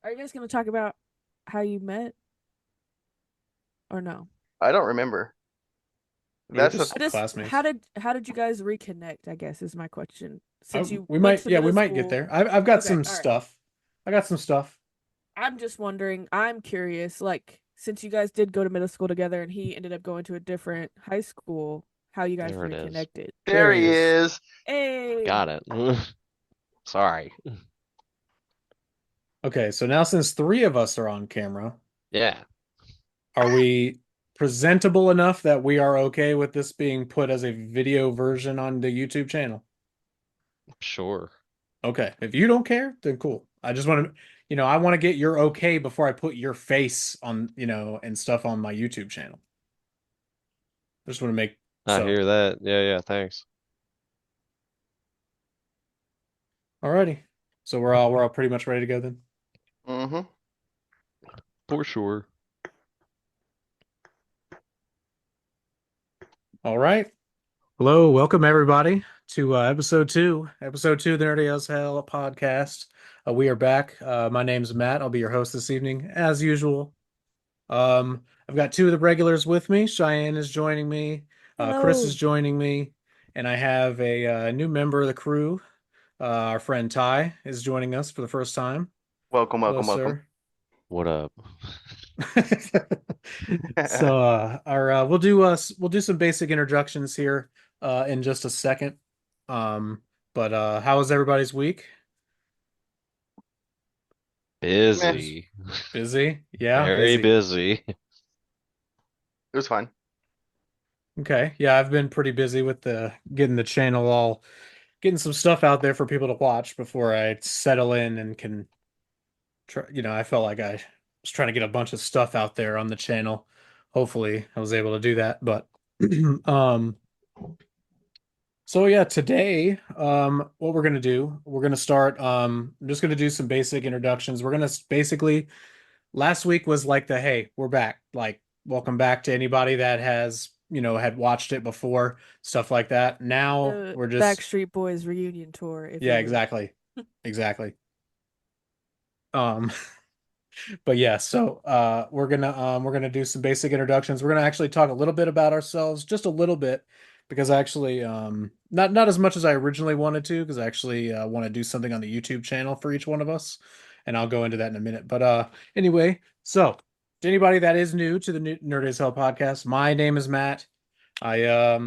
Are you guys going to talk about how you met or no? I don't remember. We were That's a I just just classmates. how did you guys reconnect, I guess is my question. I, Since you we went might, to yeah, we middle might get school. there. I've got Okay, some all right. stuff. I got some stuff. I'm just wondering, I'm curious, like since you guys did go to middle school together and he ended up going to a different high school, how you guys There it is. reconnected. There There he he is. is. Hey. Got it. Sorry. Okay, so now since three of us are on camera, Yeah, are we presentable enough that we are okay with this being put as a video version on the YouTube channel? sure. Okay, if you don't care, then cool. I just want to, I want to get your okay before I put your face on, and stuff on my YouTube channel. I just want to make I so. hear that. Yeah, yeah, thanks. Alrighty. So we're all pretty much ready to go then. Mm-hmm. For sure. All right. Hello, welcome everybody to episode two of the Nerdy as Hell podcast. We are back. My name's Matt. I'll be your host this evening, as usual. I've got two of the regulars with me. Cheyenne is joining me. Chris is Hello. joining me, and I have a new member of the crew. Our friend Ty is joining us for the first time. Welcome, Hello, welcome, welcome. sir. What up? So, our we'll do some basic introductions here in just a second. But how was everybody's week? Meh, Just Busy. busy? Yeah, Very busy. busy. it was fun. Okay. Yeah, I've been pretty busy with the getting the channel all getting some stuff out there for people to watch before I settle in and can try, I felt like I was trying to get a bunch of stuff out there on the channel. Hopefully, I was able to do that, but um so yeah, today, what we're gonna do, we're gonna start. I'm just gonna do some basic introductions. We're gonna basically, last week was like the hey, we're back, like welcome back to anybody that has, had watched it before, stuff like that. Now The we're just, Backstreet Boys reunion tour, if yeah, you will. exactly, exactly. Um, but yeah, so we're gonna do some basic introductions. We're gonna actually talk a little bit about ourselves, just a little bit, because I actually not as much as I originally wanted to, because I actually want to do something on the YouTube channel for each one of us, and I'll go into that in a minute. But anyway, so to anybody that is new to the Nerd as Hell podcast, my name is Matt. I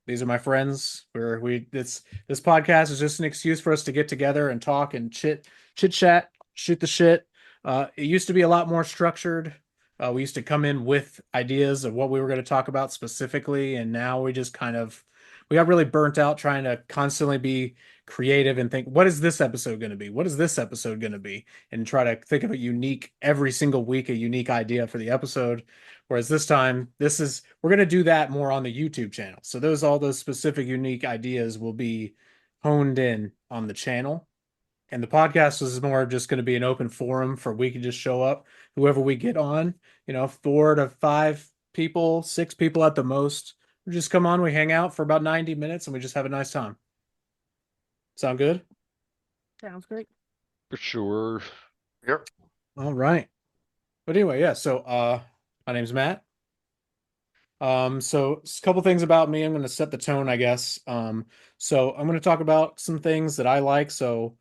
these are my friends. This podcast is just an excuse for us to get together and talk and chit chat, shoot the shit. It used to be a lot more structured. We used to come in with ideas of what we were going to talk about specifically, and now we got really burnt out trying to constantly be creative and think, what is this episode going to be? What is this episode going to be? And try to think of a unique every single week, a unique idea for the episode. Whereas this time, we're going to do that more on the YouTube channel. So all those specific unique ideas will be honed in on the channel. And the podcast is more just going to be an open forum for we can just show up, whoever we get on, 4 to 5 people, 6 people at the most. We just come on, we hang out for about 90 minutes and we just have a nice time. Sound good? Sounds great. For sure. Yep. All right. But anyway, yeah, so my name's Matt. So a couple things about me. I'm going to set the tone, I guess. So I'm going to talk about some things that I like. So,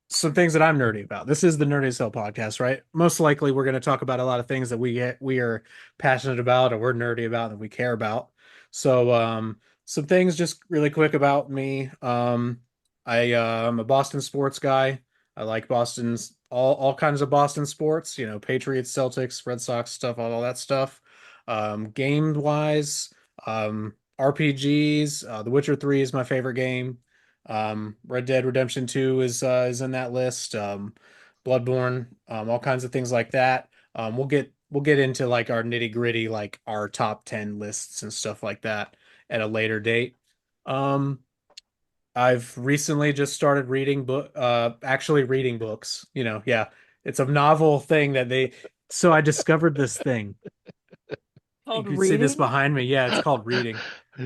some things that I'm nerdy about. This is the Nerdy as Hell podcast, right? Most likely, we're going to talk about a lot of things that we are passionate about, or we're nerdy about, and we care about. So, some things just really quick about me. I'm a Boston sports guy. I like Boston's all kinds of Boston sports. Patriots, Celtics, Red Sox stuff, all that stuff. Game wise, RPGs. The Witcher 3 is my favorite game. Red Dead Redemption 2 is in that list. Bloodborne, all kinds of things like that. We'll get into like our nitty-gritty, like our top 10 lists and stuff like that at a later date. Um, I've recently just started actually reading books. Yeah. It's a novel thing so I discovered this thing. You Called can see this reading? behind me. Yeah, it's called reading.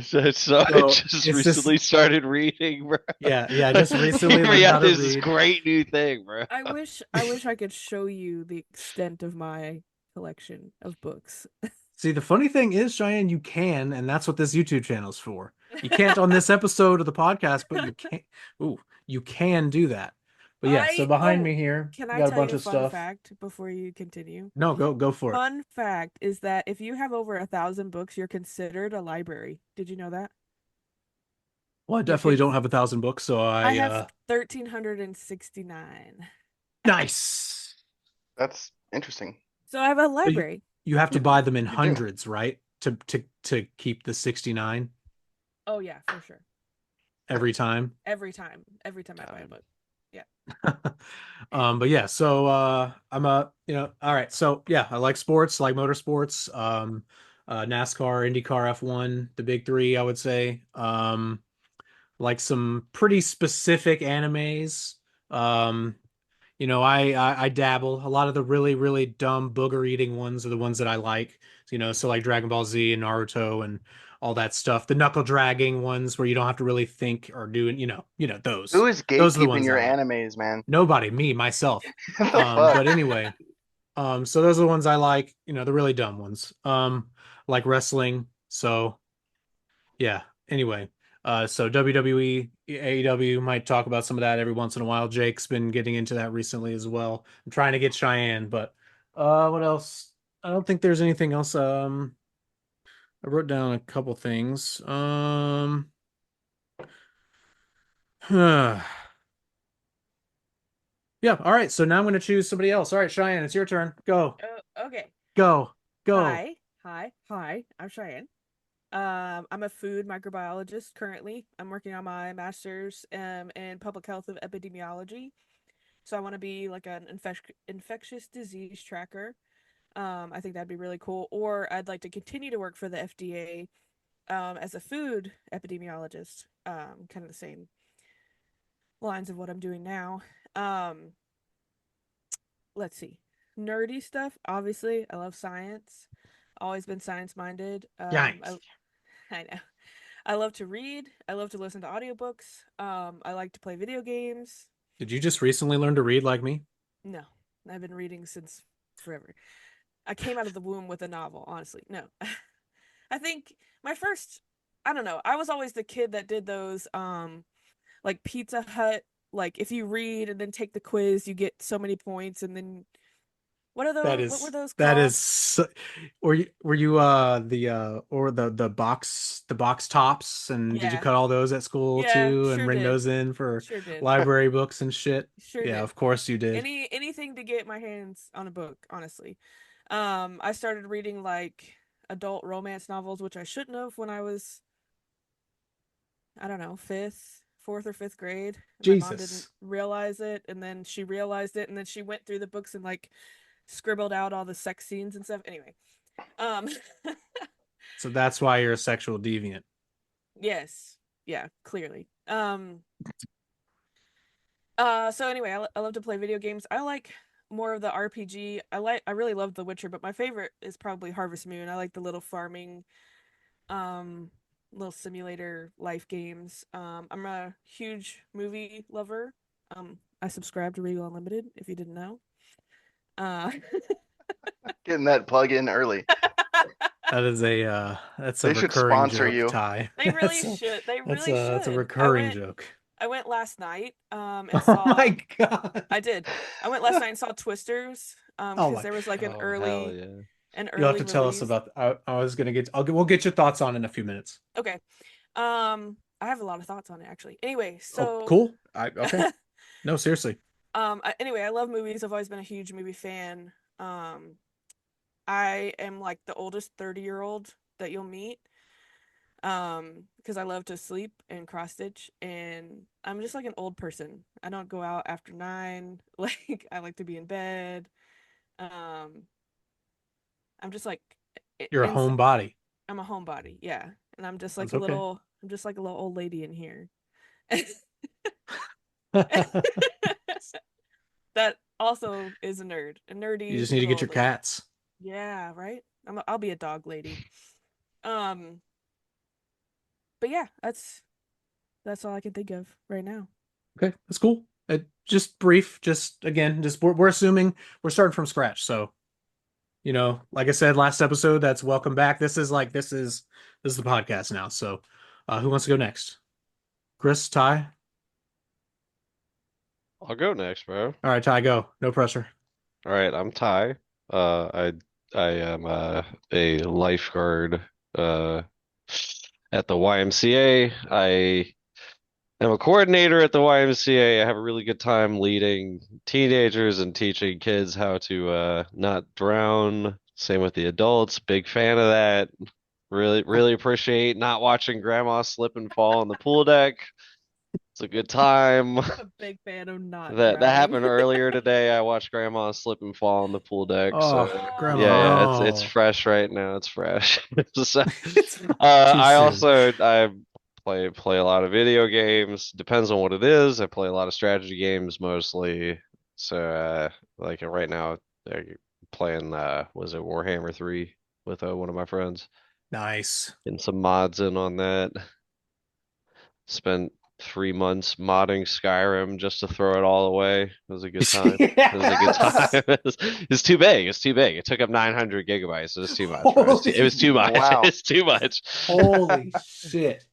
So I So just it's this. recently started reading, bro. Yeah. Just recently learned Yeah, how to this is read. great new thing, bro. I wish I could show you the extent of my collection of books. See, the funny thing is, Cheyenne, you can, and that's what this YouTube channel's for. You can't on this episode of the podcast, but you can. Ooh, you can do that. But yeah, so behind me here, Can we I got a tell bunch you a of fun stuff. fact before you continue? No, go for it. Fun fact is that if you have over 1,000 books, you're considered a library. Did you know that? Well, I You're definitely con don't have 1,000 books, so I I have 1,369. nice. That's interesting. So I have a But library. you have to buy them in You do. hundreds, right? To keep the 69 Oh yeah, for sure. every time. Every time. Every time I buy a God. book. Yeah. But yeah, so I'm all right. So yeah, I like sports, like motorsports, NASCAR, IndyCar, F1, the big three, I would say. Like some pretty specific animes. Um, I dabble. A lot of the really, really dumb booger eating ones are the ones that I like. So like Dragon Ball Z and Naruto and all that stuff. The knuckle dragging ones where you don't have to really think or do, those. Who is Those are the gatekeeping ones I your like. animes, man? Nobody, me, myself. What the fuck? But anyway, so those are the ones I like, the really dumb ones. Like wrestling. So yeah. Anyway, so WWE, AEW might talk about some of that every once in a while. Jake's been getting into that recently as well. I'm trying to get Cheyenne, but what else? I don't think there's anything else. I wrote down a couple things. Yeah, all right. So now I'm gonna choose somebody else. All right, Cheyenne, it's your turn. Go. Okay. Go. Go. Hi. I'm Cheyenne. I'm a food microbiologist currently. I'm working on my master's in public health of epidemiology. So I want to be like an infectious disease tracker. I think that'd be really cool. Or I'd like to continue to work for the FDA as a food epidemiologist. Kind of the same lines of what I'm doing now. Um, let's see. Nerdy stuff, obviously. I love science. Always been science minded. Yikes. I know. I love to read. I love to listen to audiobooks. I like to play video games. Did you just recently learn to read like me? No, I've been reading since forever. I came out of the womb with a novel, honestly. No. I think my first, I don't know. I was always the kid that did those like Pizza Hut, like if you read and then take the quiz, you get so many points and then what were those That called? is so, were you the box tops, and did you Yeah. cut all those at school Yeah, too and sure bring did. those in for Sure did. library books and shit? Sure Yeah, did. of course you did. Anything to get my hands on a book, honestly. I started reading like adult romance novels, which I shouldn't have when I was, I don't know, fourth or fifth grade. And my mom didn't Jesus. realize it, and then she realized it, and then she went through the books and like scribbled out all the sex scenes and stuff. Anyway, um, So that's why you're a sexual deviant. yes, yeah, clearly. So anyway, I love to play video games. I like more of the RPG. I really love The Witcher, but my favorite is probably Harvest Moon. I like the little farming, um, little simulator life games. I'm a huge movie lover. I subscribe to Regal Unlimited, if you didn't know. Uh, Getting that plug in early. That's a They should recurring sponsor joke, you. Ty. they really should. They That's really a should. recurring joke. I went last night, and Oh saw. my God. I did. I went last night and saw Twisters, Oh because my. there was like Oh, hell yeah. an You'll have early to tell us release. about. I was gonna get. We'll get your thoughts on it in a few minutes. Okay. I have a lot of thoughts on it actually. Anyway, Oh, so cool. Okay. No, seriously. anyway, I love movies. I've always been a huge movie fan. I am like the oldest 30-year-old that you'll meet. Because I love to sleep and cross stitch, and I'm just like an old person. I don't go out after 9. Like I like to be in bed. Um, I'm just like You're a in, homebody. I'm a homebody, yeah. And That's okay. I'm just like a little old lady in here. That also is a nerd. A You nerdy just need to little get old your lady. cats. Yeah, right? I'll be a dog lady. Um, but yeah, that's all I can think of right now. Okay, that's cool. Just brief, just again, just we're assuming we're starting from scratch. So, like I said last episode, that's welcome back. This is the podcast now. So, who wants to go next? Chris, Ty? I'll go next, bro. All right, Ty, go. No pressure. All right, I'm Ty. I am a lifeguard uh at the YMCA. I am a coordinator at the YMCA. I have a really good time leading teenagers and teaching kids how to not drown. Same with the adults. Big fan of that. Really appreciate not watching grandma slip and fall on the pool deck. It's a good time. I'm a big fan of not That drowning. happened earlier today. I watched grandma slip and fall on the pool deck. So Oh, Grandma, yeah, it's no. fresh right now. It's fresh. So, It's too I soon. also I play a lot of video games. Depends on what it is. I play a lot of strategy games mostly. So like right now they're playing was it Warhammer 3 with one of my friends. Nice. Getting some mods in on that. Spent 3 months modding Skyrim just to throw it all away. It was a good time. It was a good Yes. time. It's too big. It's too big. It took up 900 gigabytes. It was too much, bro. It was too much. Wow. It's too much. Holy shit.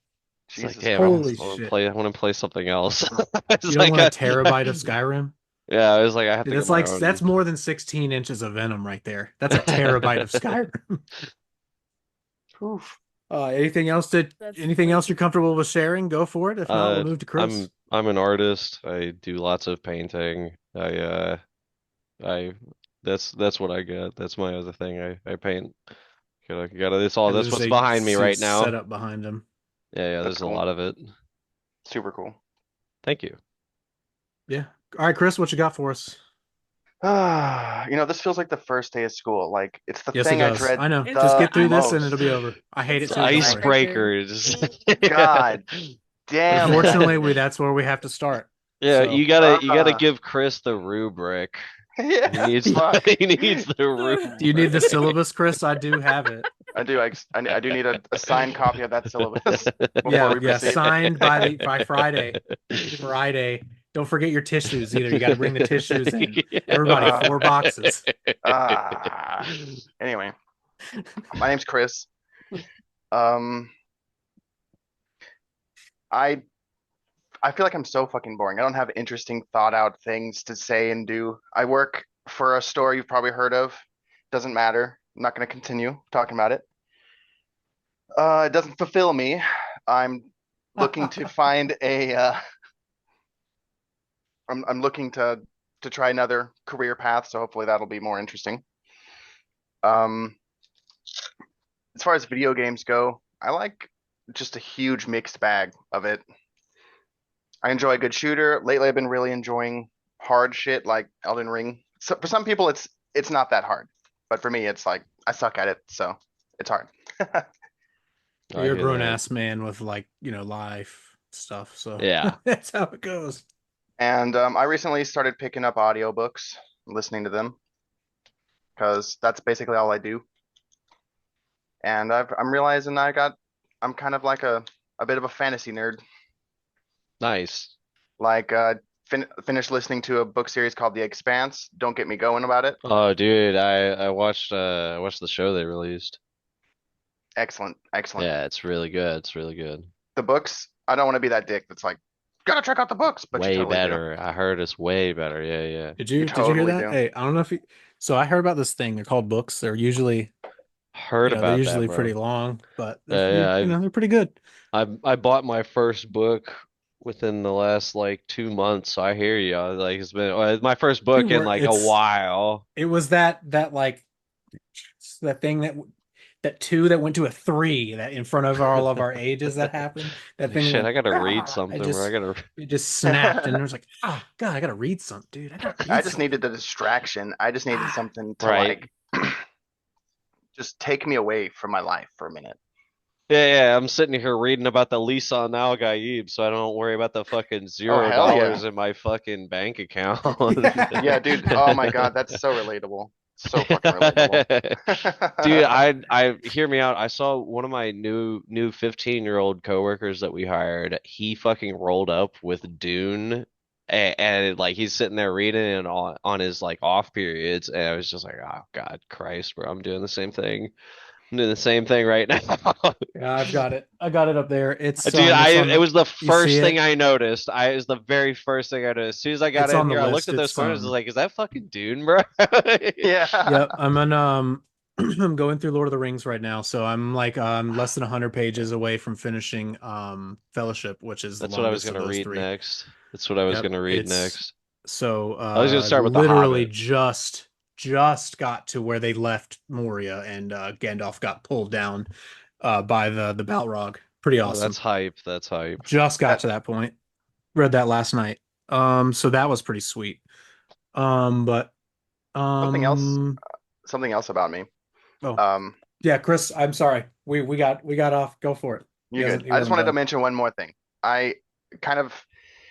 It's like, Jesus damn, Holy Christ. shit. I want to play something else. It's You don't like want a terabyte of Skyrim? yeah, I was like, I have Dude, to that's get my like own. that's more than 16 inches of Venom right there. That's a terabyte of Skyrim. Oof. Anything else That's anything else you're crazy. comfortable with sharing? Go for it. If not, we'll move to Chris. I'm an artist. I do lots of painting. I that's what I get. That's my other thing. I paint. Gotta it's all And that's there's what's a behind me right now. setup behind him. Yeah, That's there's a cool. lot of it. Super cool. Thank you. Yeah. All right, Chris, what you got for us? This feels like the first day of school. Like it's the Yes, it thing I does. dread I know. It's Just the get through this and most. it'll be over. I hate It's it the too. Don't worry. Icebreaker. God damn it. Unfortunately, that's where we have to start. Yeah, So you gotta give Chris the rubric. He Yeah, needs fuck. he needs the rubric. do you need the syllabus, Chris? I do have it. I do. I do need a signed copy of that syllabus before Yeah, we yeah. proceed. Signed by Friday. Friday. Don't forget your tissues either. You got to bring the tissues in. Everybody, 4 boxes. Ah. Anyway, my name's Chris. Um, I I feel like I'm so fucking boring. I don't have interesting, thought out things to say and do. I work for a store you've probably heard of. Doesn't matter. I'm not going to continue talking about it. It doesn't fulfill me. I'm looking to find a. I'm looking to try another career path, so hopefully that'll be more interesting. Um, as far as video games go, I like just a huge mixed bag of it. I enjoy a good shooter. Lately, I've been really enjoying hard shit like Elden Ring. So for some people, it's not that hard, but for me, it's like I suck at it, so it's hard. I You're a hear grown that. ass man with life stuff. So Yeah. that's how it goes. And I recently started picking up audiobooks, listening to them, because that's basically all I do. And I'm realizing I'm kind of like a bit of a fantasy nerd. Nice. Like finished listening to a book series called The Expanse. Don't get me going about it. Oh, dude, I watched the show they released. Excellent, excellent. Yeah, it's really good. It's really good. The books, I don't want to be that dick that's like, gotta check out the books, but you Way totally do. better. I heard it's way better. Yeah, yeah. Did you You hear totally that? do. Hey, I don't know if you. So I heard about this thing. They're called books. They're usually Heard they're about that, usually bro. pretty long, but Yeah, yeah. they're pretty good. I bought my first book within the last like 2 months. So I hear you. Like it's been my first book Dude, in like a while. it was that like that thing that 2 that went to a 3 that in front of all of our ages that happened. That Like, thing shit, went, I gotta read "Ah," something, bro. I gotta. it just snapped, and it was like, ah, God, I gotta read something, dude. I gotta read I just something. needed a distraction. I just needed something to Right. like just take me away from my life for a minute. Yeah, I'm sitting here reading about the Lisa and Al Gaib, so I don't worry about the fucking $0 hell yeah. in my fucking bank account. Yeah, dude. Oh my God, that's so relatable. So fucking relatable. Dude, I hear me out. I saw one of my new 15-year-old coworkers that we hired. He fucking rolled up with Dune, and like he's sitting there reading it on his like off periods, and I was just like, oh God, Christ, bro, I'm doing the same thing. I'm doing the same thing right now. Yeah, I've got it. I got it up there. Dude, It's on it the. was the You see first thing it? I noticed. It was the very first thing I noticed. As soon as I got It's in on the here, I looked list. at those It's corners. I was like, is that fucking Dune, bro? Yeah. Yep. I'm on I'm going through Lord of the Rings right now, so I'm like less than 100 pages away from finishing Fellowship, which is the That's what I was longest of gonna those read three. next. That's what I was Yep. gonna read It's next. so I was gonna start with The literally Hobbit. just got to where they left Moria and Gandalf got pulled down by the Balrog. Pretty Oh, that's awesome. hype. That's hype. Just got That to that point. Read that last night. So that was pretty sweet. But something else um something else about me. oh Um, yeah, Chris, I'm sorry. We got off. Go for it. you're good. He I just wasn't wanted to done. mention one more thing. I kind of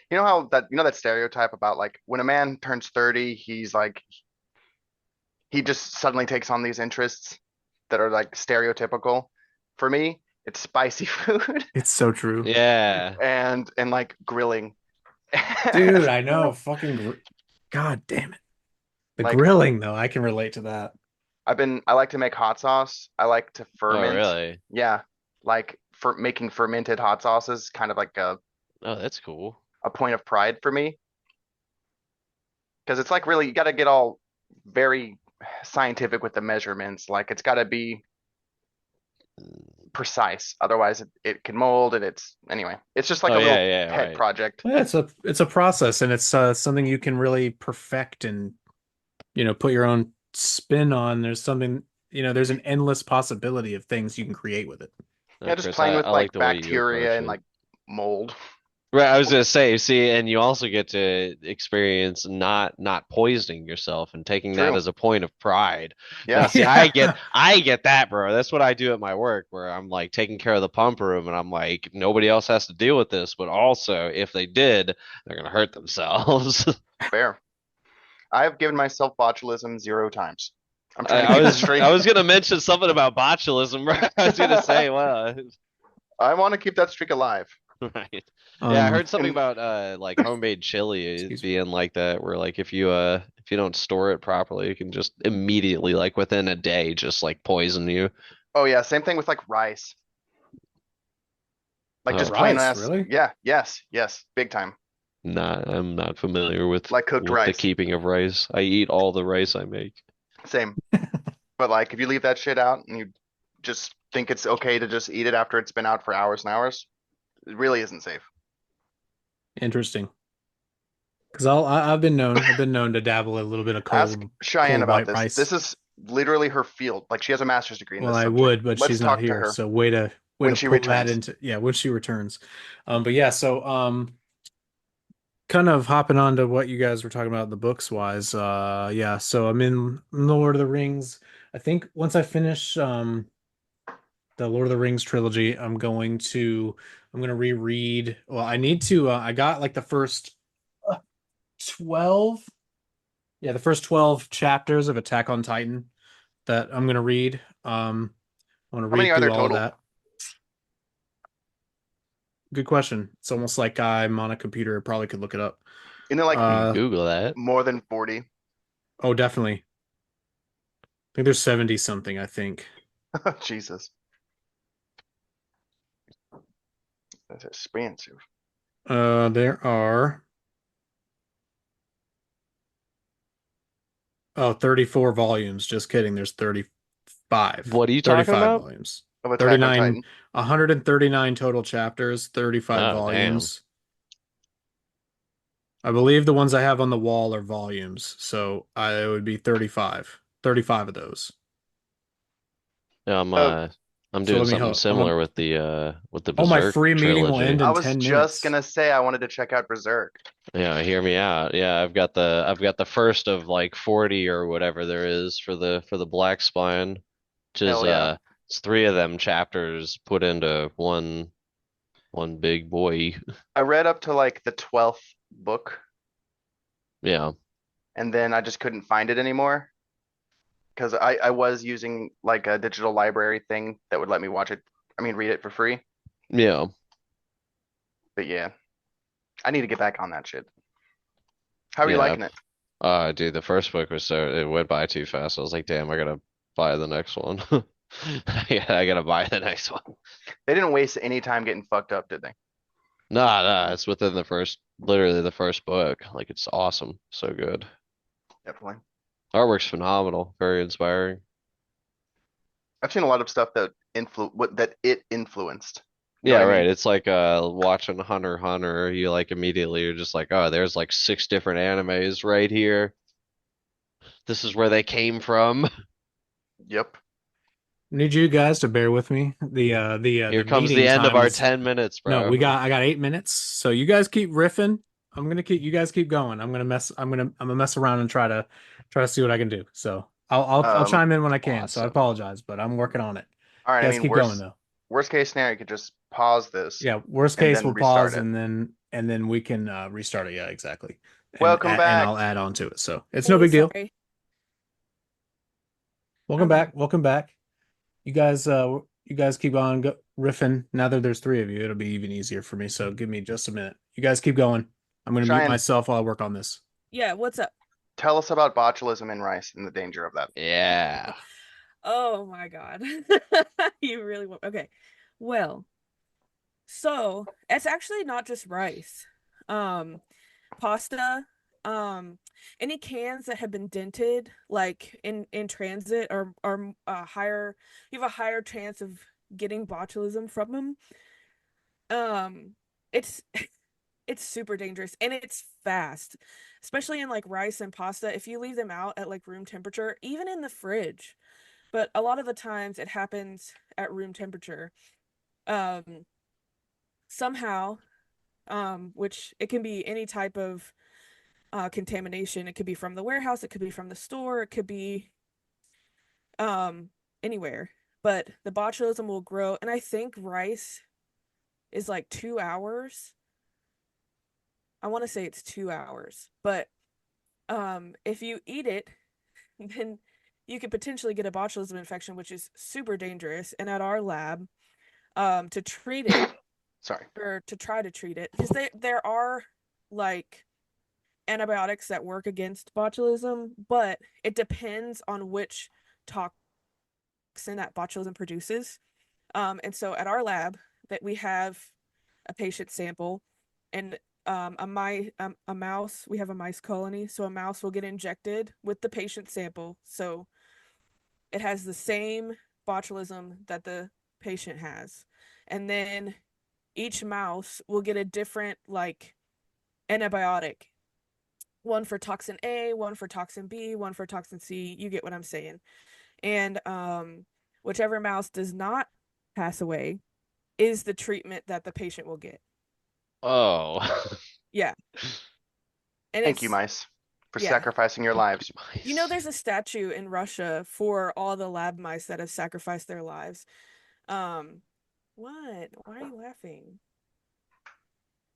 you know how that that stereotype about like when a man turns 30, he's like he just suddenly takes on these interests that are like stereotypical. For me, it's spicy food It's so true. Yeah. and like grilling. Dude, I know. God damn it. The Like grilling though, I can relate to that. I like to make hot sauce. I like to Oh, ferment. really? Yeah, like for making fermented hot sauces, kind of like Oh, that's cool. a point of pride for me because it's like really you got to get all very scientific with the measurements. Like it's got to be precise, otherwise it can mold and it's anyway. It's just like Oh, a yeah, little yeah, pet right. project. Yeah, it's a process and it's something you can really perfect and put your own spin on. There's something, there's an endless possibility of things you can create with it. Yeah, just Chris, playing with I like like the way you bacteria approach and it. like mold. Right, I was gonna say, see, and you also get to experience not poisoning yourself and taking that True. as a point of pride. Now, Yeah. see, Yeah. I get that, bro. That's what I do at my work, where I'm like taking care of the pump room, and I'm like, nobody else has to deal with this, but also, if they did, they're gonna hurt themselves. Fair. I have given myself botulism 0 times. I'm trying to keep the streak. I was gonna mention something about botulism, bro. I was gonna say, well, I want to keep that streak alive. right. Yeah, I Um, heard something And about like homemade chili excuse me. being like that, where like if you don't store it properly, it can just immediately, like within a day, just like poison you. oh yeah, same thing with like rice. Like Oh, just plain Rice, ass. really? Yeah, yes, big time. I'm not familiar Like cooked with the rice. keeping of rice. I eat all the rice I make. Same. But like if you leave that shit out and you just think it's okay to just eat it after it's been out for hours and hours, it really isn't safe. Interesting. Because I've been known to dabble a little bit of Ask Cheyenne cold about white this. rice. This is literally her field. Like she has a master's degree in Well, this I subject. would, but Let's she's not talk to here. her So way to when she pull that returns. into, yeah, when she returns. But yeah, so kind of hopping on to what you guys were talking about the books wise. Yeah, so I'm in the Lord of the Rings. I think once I finish the Lord of the Rings trilogy, I'm gonna reread. Well, I need to. I got like the first 12. Yeah, the first 12 chapters of Attack on Titan that I'm gonna read. I want to How many read are through there all of total? that. Good question. It's almost like I'm on a computer. Probably could look it up. Isn't it like You can Uh, Google that. more than 40? oh, definitely. I think there's 70 something, I think. Jesus, that's expensive. There are 34 volumes. Just kidding. There's 35. What are you talking 35 about? volumes. Of Attack on 39, Titan. 139 total chapters, 35 Oh, damn. volumes. I believe the ones I have on the wall are volumes, so it would be 35. 35 of those. Yeah, Uh, I'm So doing let me something help. similar with the Oh, my Berserk free meeting will end trilogy. I in was 10 just minutes. gonna say I wanted to check out Berserk. Yeah, hear me out. Yeah, I've got the first of like 40 or whatever there is for the Black Spine, which is Hell yeah. it's three of them chapters put into one big boy. I read up to like the 12th book Yeah. and then I just couldn't find it anymore. because I was using like a digital library thing that would let me watch it. I mean, read it for free. Yeah. But yeah, I need to get back on that shit. How are you Yeah. liking it? Dude, the first book was it went by too fast. I was like, damn, I gotta buy the next one. Yeah, I gotta buy the next one. They didn't waste any time getting fucked up, did they? Nah, it's within literally the first book. Like, it's awesome. So good. Definitely. Artwork's phenomenal. Very inspiring. I've seen a lot of stuff that it influenced. You know Yeah, what I right. mean? It's like watching Hunter x Hunter. You like immediately you're just like, oh, there's like 6 different animes right here. This is where they came from. Yep. Need you guys to bear with me. Here The comes the meeting end of time our is 10 minutes, no. bro. I got 8 minutes. So you guys keep riffing. You guys keep going. I'm gonna mess around and try to see what I can do. So I'll Um, chime in when I can. So I Awesome. apologize, but I'm working on it. all right. You I guys mean, keep going though. worst case scenario, you could just pause this Yeah, worst and case then we'll restart pause it. and then we can restart it. Yeah, exactly. Welcome And back. I'll add on to it. So it's no Hey, big deal. sorry. Welcome Um, back. Welcome back. You guys keep on riffing. Now that there's three of you, it'll be even easier for me. So give me just a minute. You guys keep going. I'm gonna mute Cheyenne, myself while I work on this. yeah, what's up? tell us about botulism in rice and the danger of that. Yeah. Oh my God. You really want, okay. Well, so it's actually not just rice. Um, Pasta, any cans that have been dented, like in transit, are higher. You have a higher chance of getting botulism from them. It's it's super dangerous and it's fast, especially in like rice and pasta. If you leave them out at like room temperature, even in the fridge, but a lot of the times it happens at room temperature. Um, somehow, which it can be any type of contamination. It could be from the warehouse, it could be from the store, it could be um anywhere. But the botulism will grow, and I think rice is like 2 hours. I want to say it's 2 hours, but if you eat it, then you could potentially get a botulism infection, which is super dangerous. And at our lab, to treat it Sorry. or to try to treat it, because there are like antibiotics that work against botulism, but it depends on which toxin that botulism produces. And so at our lab, that we have a patient sample, and a mouse. We have a mice colony, so a mouse will get injected with the patient sample. So it has the same botulism that the patient has, and then each mouse will get a different like antibiotic, one for toxin A, one for toxin B, one for toxin C. You get what I'm saying. And whichever mouse does not pass away is the treatment that the patient will get. Oh. Yeah. And Thank you, it's, mice, for yeah. sacrificing your lives. You know, Mice. there's a statue in Russia for all the lab mice that have sacrificed their lives. Um, what? Why are you laughing?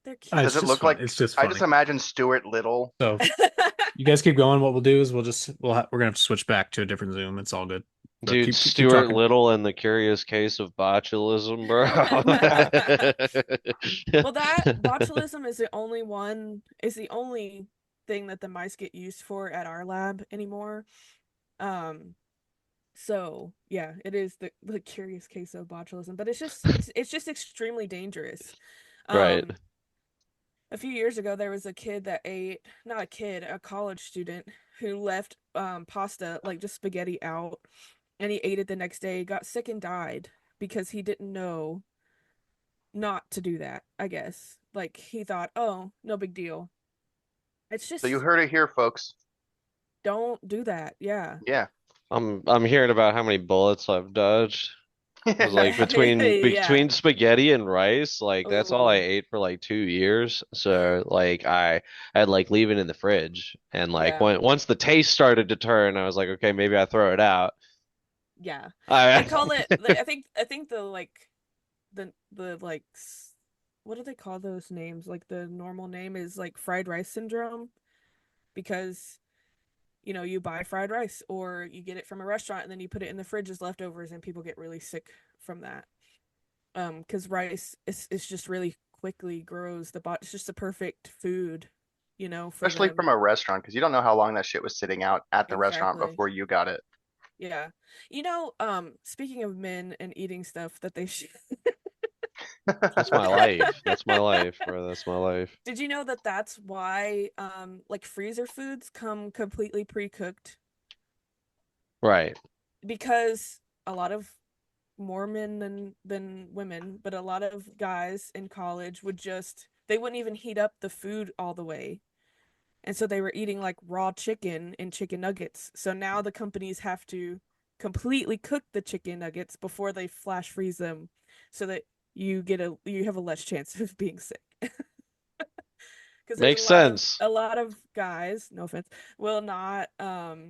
They're Does It's it cute. just look fun. like It's just I just funny. imagine Stuart Little? So you guys keep going. What we'll do is we're gonna have to switch back to a different Zoom. It's all good. So Dude, keep Stuart talking. Little and the Curious Case of Botulism, bro. Well, that botulism is the only thing that the mice get used for at our lab anymore. Um, so yeah, it is the curious case of botulism, but it's just extremely dangerous. Right. Um, a few years ago there was a kid that ate, not a kid, a college student who left pasta, like just spaghetti out, and he ate it the next day, got sick and died because he didn't know not to do that, I guess. Like he thought, "Oh, no big deal." It's So you just heard it here, folks. don't do that. Yeah. Yeah. I'm hearing about how many bullets I've dodged. It was like Yeah. between spaghetti and rice, like that's all I Oh, ate for like 2 years. So like I'd like leave it in the fridge, and like yeah. once the taste started to turn, I was like, okay, maybe I throw it out. Yeah. They I call it I think the like the like what do they call those names? Like the normal name is like fried rice syndrome because you buy fried rice or you get it from a restaurant and then you put it in the fridge as leftovers and people get really sick from that. Because rice is just really quickly grows the body. It's just the perfect food, for Especially them. from a restaurant, because you don't know how long that shit was sitting out at the restaurant Exactly. before you got it. Yeah. Speaking of men and eating stuff that they should. That's my life. That's my life, bro. That's my life. Did you know that that's why like freezer foods come completely pre-cooked? Right. Because a lot of more men than women, but a lot of guys in college they wouldn't even heat up the food all the way. And so they were eating like raw chicken and chicken nuggets. So now the companies have to completely cook the chicken nuggets before they flash freeze them so that you have a less chance of being sick. Because there's Makes sense. a lot of guys, no offense, will not cook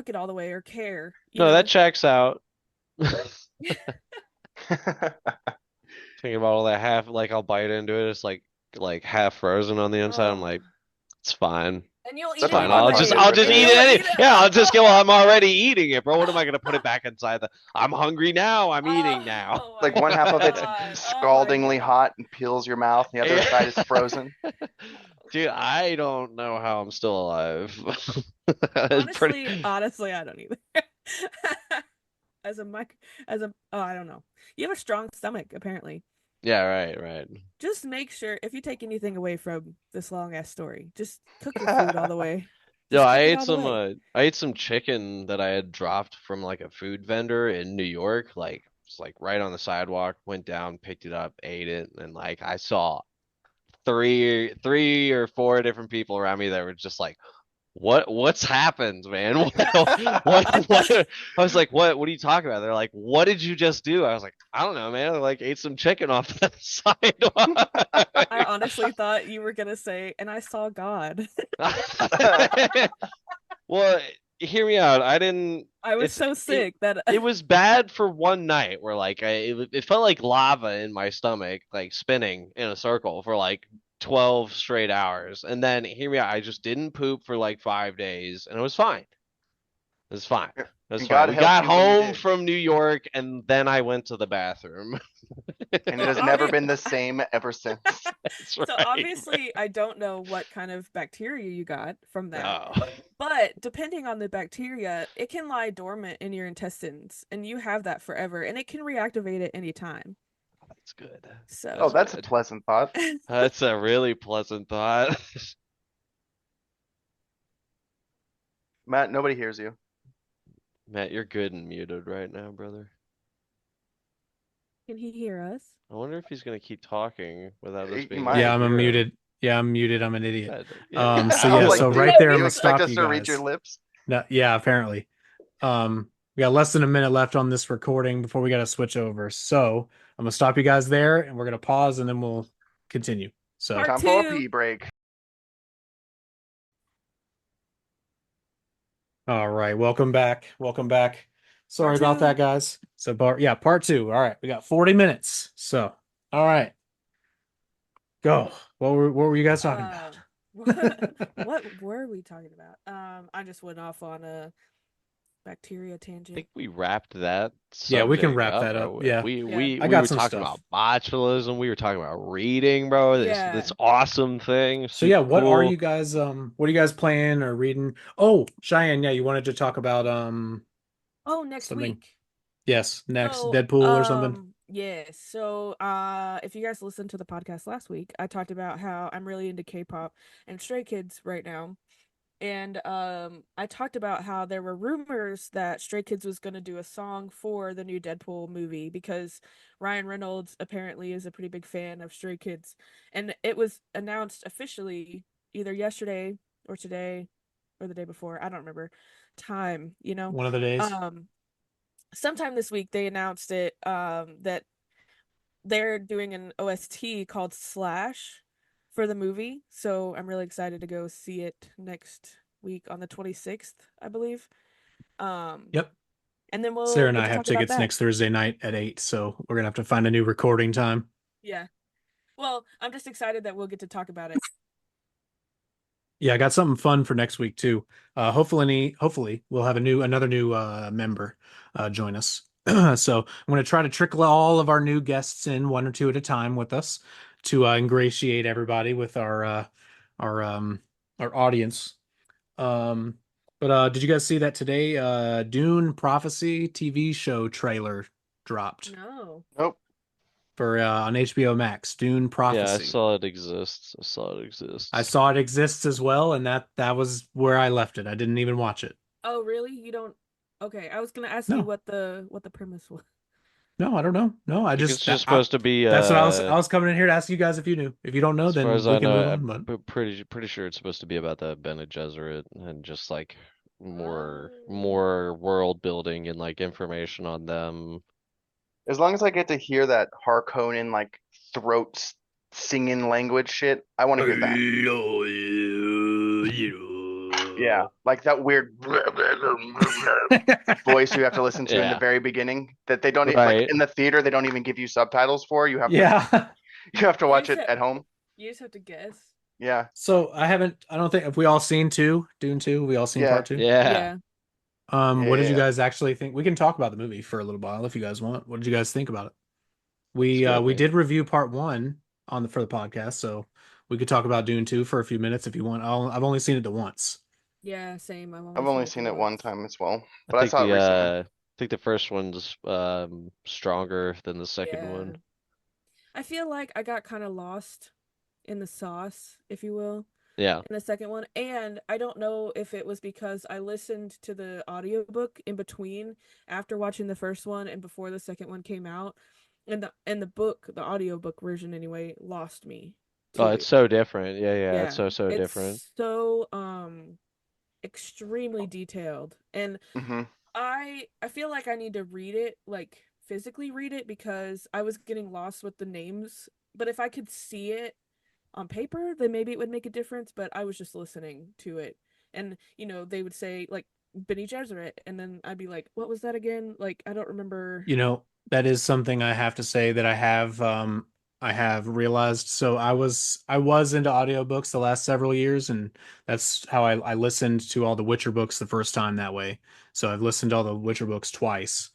it all the way or care, No, that checks out. Thinking about all that half, like I'll bite into it. It's like half frozen on the inside. I'm Oh. like, it's fine. And you'll eat That's It's it what fine. my I'll anyway. just mother I'll would just And eat do. you'll it. eat it. Yeah, I'll just go. I'm already eating it, bro. What am I gonna put it back inside the? I'm hungry now. I'm eating now. Oh Like my one half of it's God. Oh my scaldingly God. hot and peels your mouth, and the other side is frozen. Dude, I don't know how I'm still alive. It's pretty. Honestly, I don't either. As a mic, I don't know. You have a strong stomach, apparently. Yeah, right. Just make sure if you take anything away from this long ass story, just cook your food all the way. Yo, Just cook it all the way. I ate some chicken that I had dropped from like a food vendor in New York, like it's like right on the sidewalk, went down, picked it up, ate it, and like I saw three or four different people around me that were just like, what's happened, man? What? I was like, what are you talking about? They're like, what did you just do? I was like, I don't know, man. I like ate some chicken off the sidewalk. I honestly thought you were gonna say, and I saw God. Well, hear me out. I didn't. I was It's so sick that it was bad for one night where like it felt like lava in my stomach, like spinning in a circle for like 12 straight hours. And then hear me out. I just didn't poop for like 5 days, and it was fine. It was fine. It was And fine. God We helped got you when you home did. from New York, and then I went to the bathroom. And it So has never been the same ever since. That's so right. obviously I don't know what kind of bacteria you got from that. Oh, But depending on the bacteria, it can lie dormant in your intestines and you have that forever and it can reactivate at any time. that's good. Oh, So that's a Good. pleasant thought. That's a really pleasant thought. Matt, nobody hears you. Matt, you're good and muted right now, brother. can he hear us? I wonder if he's gonna keep talking without us He being might. able Yeah, to I'm hear him. muted. Yeah, I'm muted. I'm an idiot. So I yeah, was so like, right do there, I'm you gonna expect stop us you to read your guys. lips? No, yeah, apparently. We got less than a minute left on this recording before we got to switch over. So I'm gonna stop you guys there, and we're gonna pause, and then we'll continue. So, Part Time for a 2. pee break. all right, welcome back. Welcome back. Sorry Part about 2. that, guys. So, part 2. All right, we got 40 minutes. So, all right, go. What were you guys talking about? What were we talking about? I just went off on a bacteria I tangent. think we wrapped that Yeah, we can subject wrap up, that up. bro. Yeah, Yeah. I We got were some talking stuff. about botulism. We were talking about reading, bro. This Yeah. this awesome thing, So yeah, super cool. what are you guys playing or reading? Oh, Cheyenne, yeah, you wanted to talk about Oh, next something. week. Yes, next So, Deadpool or something. yeah. So, if you guys listened to the podcast last week, I talked about how I'm really into K-pop and Stray Kids right now. And I talked about how there were rumors that Stray Kids was going to do a song for the new Deadpool movie because Ryan Reynolds apparently is a pretty big fan of Stray Kids. And it was announced officially either yesterday or today or the day before. I don't remember time, One of the days. Sometime this week they announced it that they're doing an OST called Slash for the movie. So I'm really excited to go see it next week on the 26th, I believe. Yep. And then Sarah we'll and get I to have talk about tickets that. next Thursday night at 8, so we're gonna have to find a new recording time. Yeah. Well, I'm just excited that we'll get to talk about it. Yeah, I got something fun for next week too. Hopefully we'll have another new member join us. So I'm going to try to trickle all of our new guests in one or two at a time with us to ingratiate everybody with our our audience. Um, but did you guys see that today? Dune Prophecy TV show trailer dropped No. Nope. for on HBO Max. Dune Yeah, I Prophecy. saw it exists. I saw it I exists. saw it exists as well, and that was where I left it. I didn't even watch it. Oh, really? You don't? Okay, I was gonna ask you No, what the premise was. no, I don't know. No, I I think it's just just supposed to be that's what I was coming in here to ask you guys if you knew. If you don't know, as far then as we I can know, move on. But pretty sure it's supposed to be about the Bene Gesserit and just like Oh. more world building and like information on them. As long as I get to hear that Harkonnen like throat singing language shit, I want to hear that. Yeah, like that weird voice you have to listen to in the Yeah, very beginning that they don't like right. in the theater they don't even give you subtitles for. You have to yeah. you have to You watch just it have at home. you just have to guess. Yeah. So I don't think have we all seen Dune 2? We all seen Yeah. part 2? Yeah. Yeah. What did you Yeah. guys actually think? We can talk about the movie for a little while if you guys want. What did you guys think about it? It's We good. did review part 1 on the for the podcast, so we could talk about Dune 2 for a few minutes if you want. I've only seen it the once. Yeah, same. I've I've only seen only it the seen it one once. time as well, I but I think saw it recently. I think the first one's stronger than the second Yeah. one. I feel like I got kind of lost in the sauce, if you will, Yeah. in the second one. And I don't know if it was because I listened to the audiobook in between after watching the first one and before the second one came out. And the book, the audiobook version anyway, lost me Oh, it's too. so different. Yeah, yeah, it's Yeah. so different. It's so extremely detailed. And Hmm. I feel like I need to read it, like physically read it, because I was getting lost with the names. But if I could see it on paper, then maybe it would make a difference. But I was just listening to it, and they would say like Benny Gesserit, and then I'd be like, "What was that again?" Like I don't remember. You know, that is something I have to say that I have realized. So I was into audiobooks the last several years, and that's how I listened to all the Witcher books the first time that way. So I've listened to all the Witcher books twice.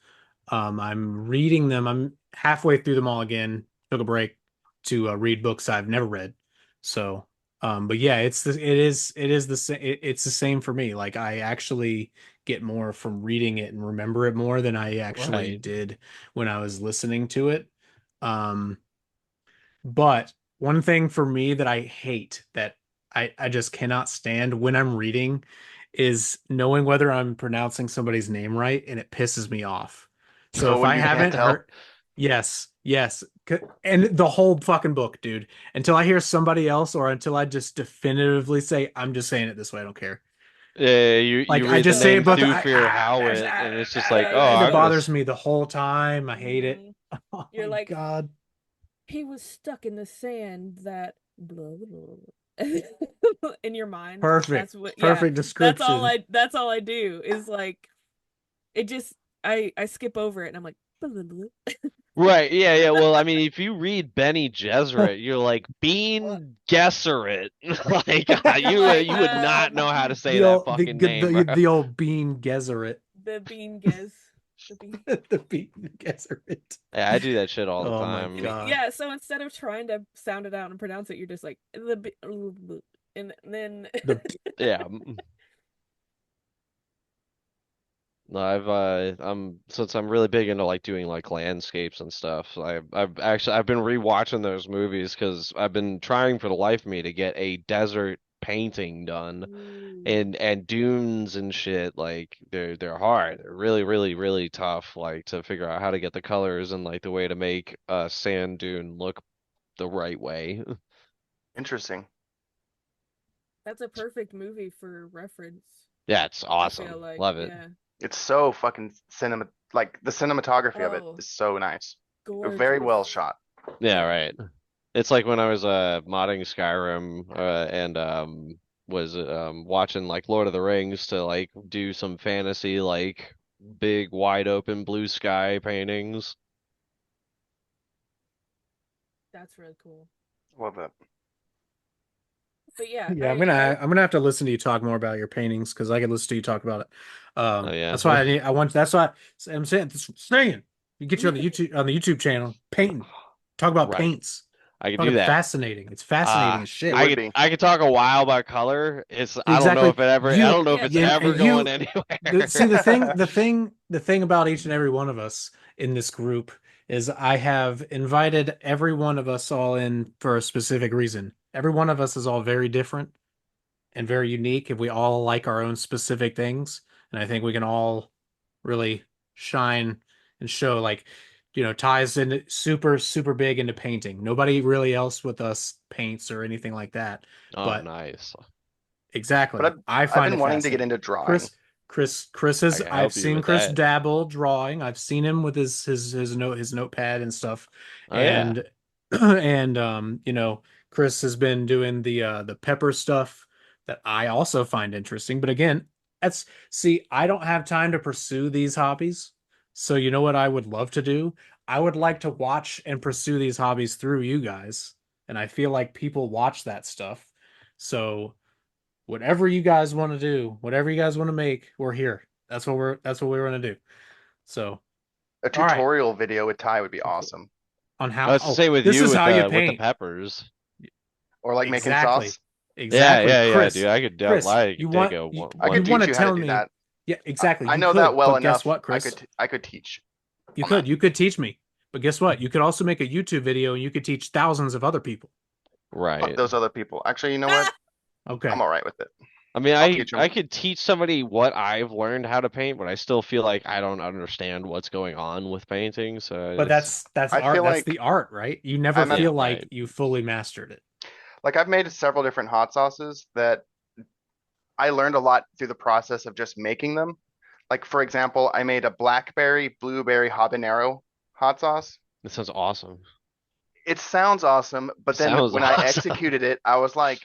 I'm reading them. I'm halfway through them all again. Took a break to read books I've never read. So, but yeah, it is the same. It's the same for me. Like I actually get more from reading it and remember it more than I actually Right. did when I was listening to it. Um, but one thing for me that I hate that I just cannot stand when I'm reading is knowing whether I'm pronouncing somebody's name right, and it pisses me off. So Oh, if when I you can't haven't tell. heard, yes, yes, and the whole fucking book, dude, until I hear somebody else or until I just definitively say, I'm just saying it this way, I don't care. Yeah, Like you I read the just say name it, but Thufir Howit, and it's just like, Yeah, oh, you it I'm go. bothers just me the whole time. I hate it. hmm Oh You're my like, God. he was stuck in the sand that blah, blah, blah. In your mind. Perfect. That's what. Yeah, Perfect description. That's all I do is like it just I skip over it and I'm like blah, blah, blah. right. Yeah, yeah. Well, I mean, if you read Benny Gesserit, you're like Bean Gesserit. Like Like you would not know how to say The that old fucking name, bro. the old Bean Gesserit. the bean giz the bean. The Bean Gesserit. Yeah, I do that shit all the Oh my time. God. Yeah, so instead of trying to sound it out and pronounce it, you're just like and then The Yeah. No, I'm since I'm really big into like doing like landscapes and stuff. I've been rewatching those movies because I've been trying for the life of me to get a desert painting done Ooh, and dunes and shit. Like they're hard. They're really tough. Like to figure out how to get the colors and like the way to make a sand dune look the right way. Interesting. that's a perfect movie for reference. Yeah, it's I feel awesome. like, Love it. yeah. It's so fucking cinema like the cinematography of it Oh, is so nice. Very well gorgeous. shot. Yeah, Yeah. right. It's like when I was modding Skyrim and was watching like Lord of the Rings to like do some fantasy like big wide open blue sky paintings. That's really cool. Love it. But yeah, Yeah, I'm gonna have to listen to you talk more about your paintings because I could listen to you talk about it. Oh yeah. That's why I'm saying you get you on the YouTube channel painting. Talk about Right. paints. I could do Fucking that. fascinating. It's fascinating as It shit. would be. I could talk a while about color. I don't know Exactly. if it ever I You don't know if Yeah, it's and, ever and going you anywhere. see the thing about each and every one of us in this group is I have invited every one of us all in for a specific reason. Every one of us is all very different and very unique, and we all like our own specific things. And I think we can all really shine and show like, ties in super big into painting. Nobody really else with us paints or anything like that. Oh, But nice. But exactly. I I've find been it wanting to get fascinating. into drawing. Chris, Chris I is. can I've help you seen with Chris that. dabble drawing. I've seen him with his notepad and stuff, Oh yeah. and Chris has been doing the pepper stuff that I also find interesting. But again, I don't have time to pursue these hobbies. So you know what I would love to do? I would like to watch and pursue these hobbies through you guys, and I feel like people watch that stuff. So whatever you guys want to do, whatever you guys want to make, we're here. That's what we're gonna do. So, A all right. tutorial video with Ty would be awesome. On I how was to say with this you is how you with the paint. peppers. Or like making Exactly. sauce. Yeah, Exactly. yeah, yeah, dude. I could Chris, like you dig want a I you could want teach to you how to tell do me. that. Yeah, exactly. I You know that could, well but guess enough. what, Chris? I could teach. You Hold on. could. You could teach me. But guess what? You could also make a YouTube video and you could teach thousands of other people. Fuck right. those other people. Actually, you know what? I'm Okay. all right with it. I mean, I'll teach I them. could teach somebody what I've learned how to paint, but I still feel like I don't understand what's going on with painting. So But it's that's I art. feel That's like the art, right? You never I'm at yeah, feel like right. you fully mastered it. like I've made several different hot sauces that I learned a lot through the process of just making them. Like for example, I made a blackberry, blueberry habanero hot sauce. This sounds awesome. It sounds awesome, but then Sounds when I awesome. executed it, I was like,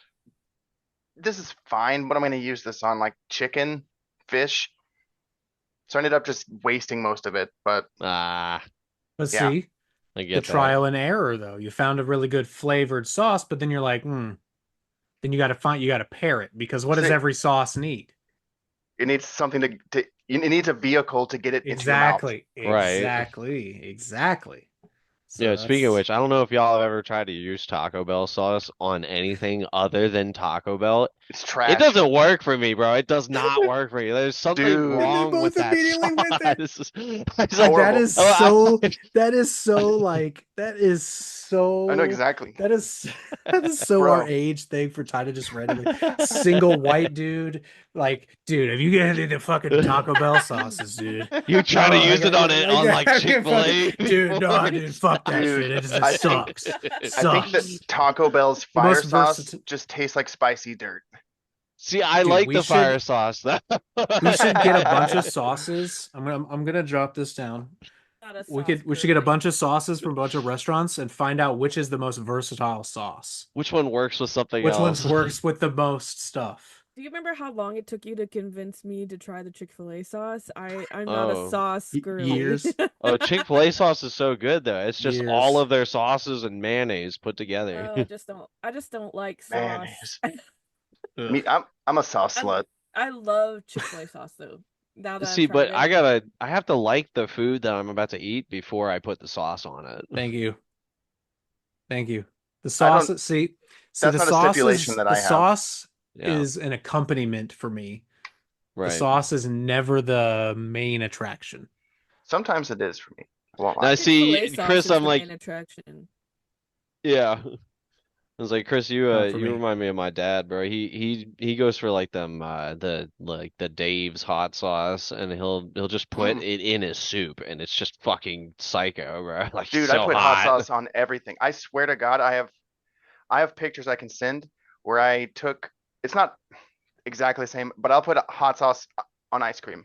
this is fine, but I'm going to use this on like chicken, fish. So I ended up just wasting most of it. But Ah, But yeah, see, I the get that. trial and error though. You found a really good flavored sauce, but then you're like, then you got to pair it because what does see, every sauce need? it needs something it needs a vehicle to get it into your mouth. Right. Exactly. Yeah, So speaking of that's which, I don't know if y'all have ever tried to use Taco Bell sauce on anything other than Taco Bell. It's It trash. doesn't work for me, bro. It does not work for me. There's something and Dude, they wrong with both that immediately went there. sauce. It's like, That horrible. is oh, so that is so like I know exactly. that is that is so our Bro, age thing for Ty to just randomly single white dude like dude have you got any of the fucking Taco Bell sauces dude you try to no use it on like I can't fucking Chick-fil-A dude no before. dude fuck that dude, shit it just I think sucks I think that sucks Taco Bell's the fire most sauce versatile just tastes like spicy dirt. See, I dude like the fire sauce though. we should get a bunch of sauces I'm gonna drop this down. not a sauce We should get a girly. bunch of sauces from a bunch of restaurants and find out which is the most versatile sauce. Which one works with something Which ones else? works with the most stuff. Do you remember how long it took you to convince me to try the Chick-fil-A sauce? I'm not a Oh. sauce girly. Years, Oh, Chick-fil-A sauce is so good though. It's just all years. of their sauces and mayonnaise put together. Oh, I just don't like sauce. Mayonnaise. Me, I'm a sauce I, slut. I love Chick-fil-A sauce though. Now that I've See, tried but it. I have to like the food that I'm about to eat before I put the sauce on it. Thank you. Thank you. The I don't. sauce, see That's not a stipulation that the I have. sauce Yeah, is an accompaniment for me. The right. sauce is never the main attraction. Sometimes it is for me. I won't lie. Now Chick-fil-A see, sauce Chris, is I'm the like, main attraction. yeah. I was like, Chris, Not for you me. remind me of my dad, bro. He goes for like them the Dave's hot sauce, and he'll just put Mm. it in his soup, and it's just fucking psycho, bro. Like Dude, I so put hot hot. sauce on everything. I swear to God, I have pictures I can send where I took. It's not exactly the same, but I'll put hot sauce on ice cream,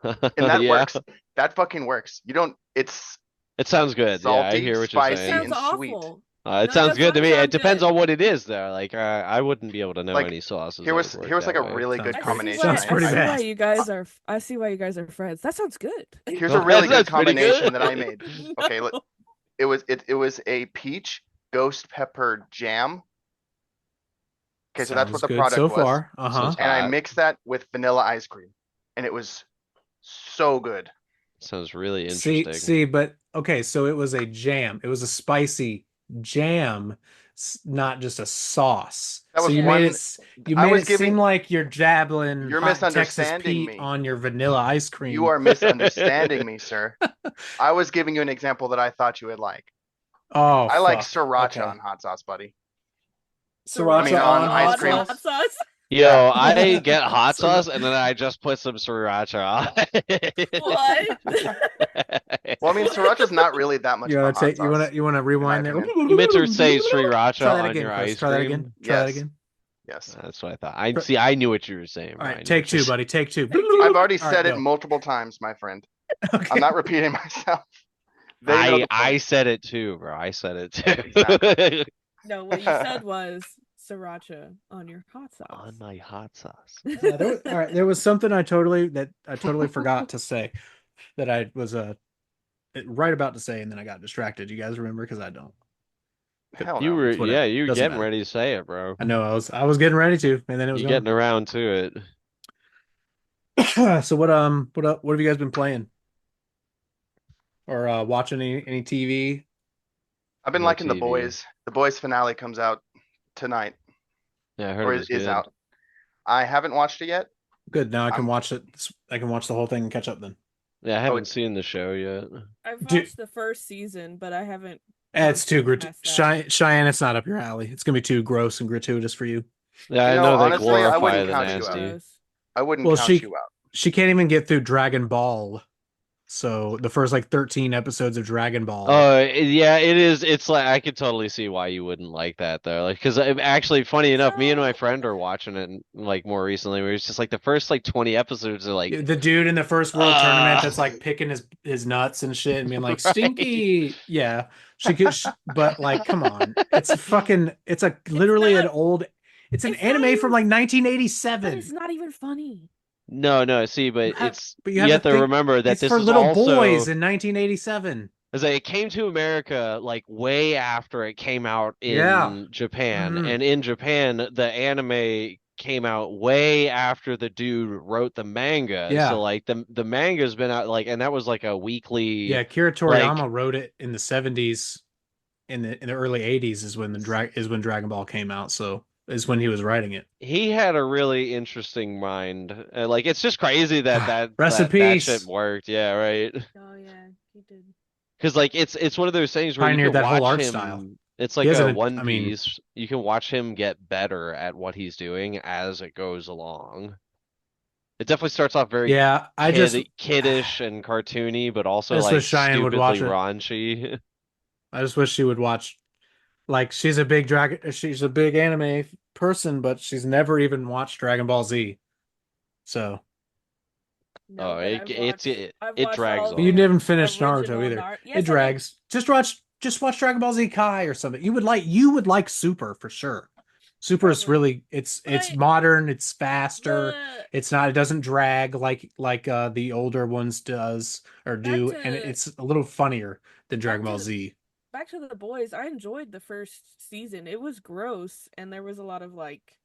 and that Yeah, works. That fucking works. You don't. It's it sounds good. Yeah, I salty, hear what you're It spicy, saying. sounds and sweet. awful. It No, it sounds does good to not me. It sound depends good. on what it is, though. Like, I wouldn't be able to know Like any sauces here that would was work here was like that a way. really good combination. Sounds pretty I see why bad. you guys are. I see why you guys are friends. That sounds good. Here's a really good That's pretty combination good. that I made. Okay, it was a peach ghost pepper jam. Okay, so that's what Sounds the good product so was. far. Sounds And I hot. mixed that with vanilla ice cream. And it was so good. Sounds really See, interesting. see, but okay, so it was a jam. It was a spicy jam, not just a sauce. That So was you made it one. you I made was it seem giving. like you're dabbling You're hot Texas misunderstanding Pete me. on your vanilla ice You cream. are misunderstanding me, sir. I was giving you an example that I thought you would like. Oh, I like fuck. sriracha on Okay. hot sauce, buddy. I mean, Sriracha Sriracha on on ice hot on cream. hot sauce? sauce. Yeah. Yo, I get hot Sriracha. sauce and then I just put some sriracha on What? it. Well, I mean, sriracha's not really that much You of a wanna hot take sauce, you wanna in my rewind there? opinion. You meant to say sriracha Try that on again, your Chris. ice Try that again. cream? Try that Yes. again. Yes. That's what I thought. I knew what you were saying, All bro. right, I knew take what you were two, buddy. Take two. I've already All right, said it go. multiple times, my friend. I'm Okay. not repeating myself. They know the I point. said it too, bro. I said it too. Exactly. No, what you said was sriracha on your hot sauce. On my hot sauce. All right, there was something I totally forgot to say that I was right about to say, and then I got distracted. You guys remember? Because I don't. Hell You no. were, It's yeah, whatever. you were Doesn't getting matter. ready to say it, bro. I know I was getting ready to, and then it was You gone. getting around to it. So what have you guys been playing or watching any TV? I've been No liking The TV. Boys. The Boys finale comes out tonight, Yeah, I heard or it is was is good. out. I haven't watched it yet. Good. Now I can I'm. watch it. I can watch the whole thing and catch up then. Yeah, I Oh, haven't seen the show yet. I've Dude, watched the first season, but I haven't it's too gone past that. Cheyenne. It's not up your alley. It's gonna be too gross and gratuitous for you. Yeah, you I know, know they honestly, I glorify wouldn't the count you out. nasty. I wouldn't Well, count you out. she can't even get through Dragon Ball. So the first like 13 episodes of Dragon Ball. Yeah, it is. It's like I could totally see why you wouldn't like that though. Like, because actually, funny enough, me and my So friend are watching it like more recently. Where it's just like the first like 20 episodes are like, The dude in the first world tournament that's like picking his nuts and shit and being like right. stinky. Yeah, but like, come on, it's a it's literally an not. old. It's an It's not anime from even. like But 1987. it's not even funny. No, see, You but have, it's but you have to think remember that it's this for is little also boys in 1987. as it came to America like way after it came out Yeah. in Japan, Hmm. and in Japan the anime came out way after the dude wrote the manga. So Yeah. like the manga's been out like, and that was like a weekly Yeah. Kira like Toriyama wrote it in the 70s. In the early 80s is when when Dragon Ball came out. So is when he was writing it. he had a really interesting mind. Like it's just crazy that Rest in that shit peace. worked. Yeah, right. Oh yeah, he did. Because like it's one of those things where you Pioneered can that whole watch art style. him. It's He like a hasn't. One I mean, Piece. You can watch him get better at what he's doing as it goes along. It definitely starts off very yeah. kiddish and cartoony, but I also just like wish Cheyenne would stupidly watch it. raunchy. I just wish she would watch. Like she's a big anime person, but she's never even watched Dragon Ball Z. So, No, Oh, but I've it watched drags all but you the on. didn't finish Naruto original either. Naruto. It Yes, I did. drags. Just watch Dragon Ball Z Kai or something. You would like Super for sure. Super is Probably. really But it's modern, it's faster. the It doesn't drag like the older ones does or back do, and to it's a little funnier than back Dragon Ball to Z. back to the boys. I enjoyed the first season. It was gross, and there was a lot of like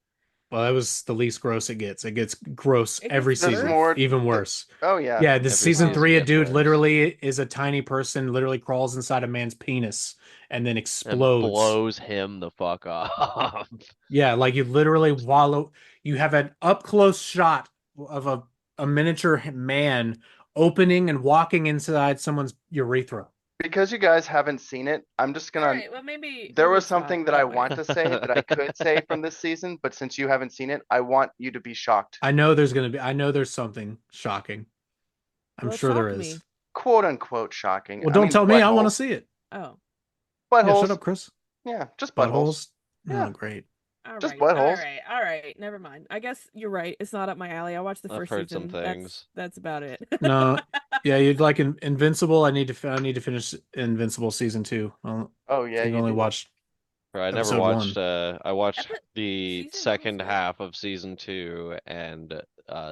Well, that was the least gross it gets. It gets gross it gets every There's season, worse. more. even th- worse. oh yeah. Yeah, this Every season Oh, season three, a gets dude worse literally is a tiny person, literally crawls inside a man's penis and then and explodes. blows him the fuck off. Yeah, like you literally wallow. You have an up close shot of a miniature man opening and walking inside someone's urethra. Because you guys haven't seen it, I'm just all gonna. right. Well, maybe There was it's not something that I that want way. to say that I could say from this season, but since you haven't seen it, I want you to be shocked. I know there's something shocking. I'm Well, sure there shock is. me. Quote unquote shocking. Well, I don't mean tell me. I want to buttholes. see it. Oh, Yeah, shut Buttholes. up, Chris. Yeah, just buttholes. Buttholes. Yeah, Oh, great. all just right, all buttholes. right, all right. Never mind. I guess you're right. It's not up my alley. I watched the I've first heard some season. things. That's about it. No, yeah, you'd like Invincible. I need to finish Invincible season 2. I Oh yeah, think I you only do. watched Bro, I never episode 1. watched I watched the Season 1 was second good. half of season 2 and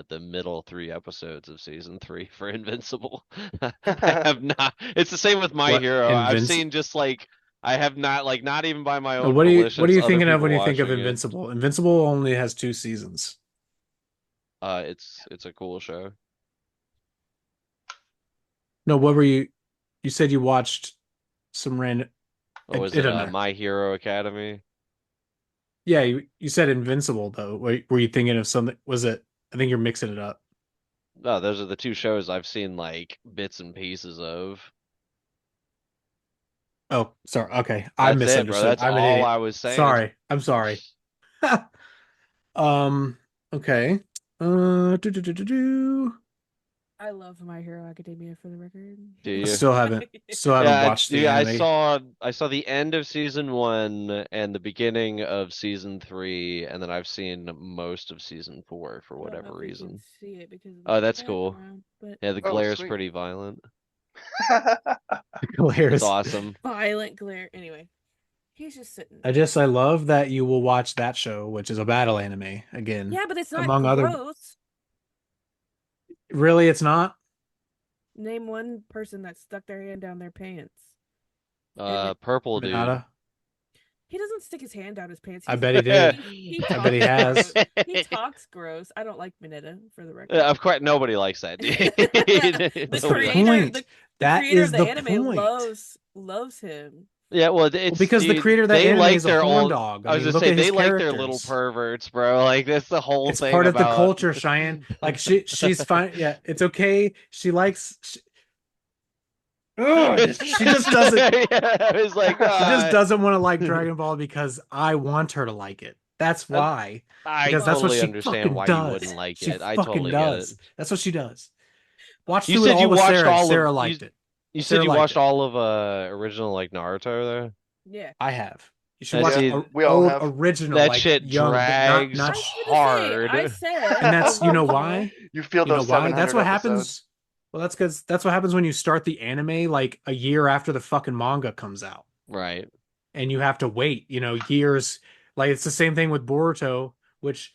the middle 3 episodes of season 3 for Invincible. I have not. It's the same with My What Hero. Invinci- I have not like not even by my No, own what volition. are It's you other thinking of people when you think of watching it. Invincible? Invincible only has 2 seasons. It's a cool show. No, what were you? You said you watched some random. Or was It it don't matter. My Hero Academy? Yeah, you said Invincible though. Were you thinking of something? Was it? I think you're mixing it up. No, those are the two shows I've seen like bits and pieces of. Oh, sorry. Okay, I That's it, bro. misunderstood. That's I'm an all idiot. I was saying. Sorry. I'm sorry. Okay. Do. I love My Hero Academia for the record. Do I you? still haven't Yeah, watched the yeah, anime. I saw the end of season 1 and the beginning of season 3, and then I've seen most of season 4 for I don't know whatever if we can reason. see it because of the Oh, that's cool. background, but Yeah, the Oh, glare is sweet. pretty violent. It's Hilarious. awesome. violent glare. Anyway, he's just sitting. I love that you will watch that show, which is a battle anime again, Yeah, but it's not among other. gross. Really, it's not. Name one person that stuck their hand down their pants. And Purple dude. Minata. he doesn't stick his hand down his pants. I bet he did. He I bet he talks has. gross. He talks gross. I don't like Mineta for the record. Of course, nobody likes that dude. the That's the Nobody likes creator, point. the That creator of is the the anime point. loves him. Yeah, well, Well, it's because the dude, creator of that they anime like is a their horn old. dog. I I was mean, gonna look say at his they like their little characters. perverts, bro. Like that's the whole It's thing part of the about. culture, Cheyenne. Like she's fine. Yeah, it's okay. She likes. Ugh, she just doesn't. Yeah, I was like, She just doesn't want to like Dragon Ball because I want her to like it. That's I, why. I Because that's what totally she understand fucking why you does. wouldn't like She it. I fucking totally get it. does. That's what she does. Watched You through it said you all with watched Sarah, and all of Sarah liked it. you said Sarah you liked watched it. all of original like Naruto there. Yeah. I have. You should I watch Yeah, see we all old have. original, that like shit young, not drags I not. was gonna say, I hard. said And that's original. why. You feel You know those why? That's 700 what episodes. happens. Well, that's because that's what happens when you start the anime like a year after the fucking manga comes out, Right. and you have to wait, years. Like it's the same thing with Boruto, which,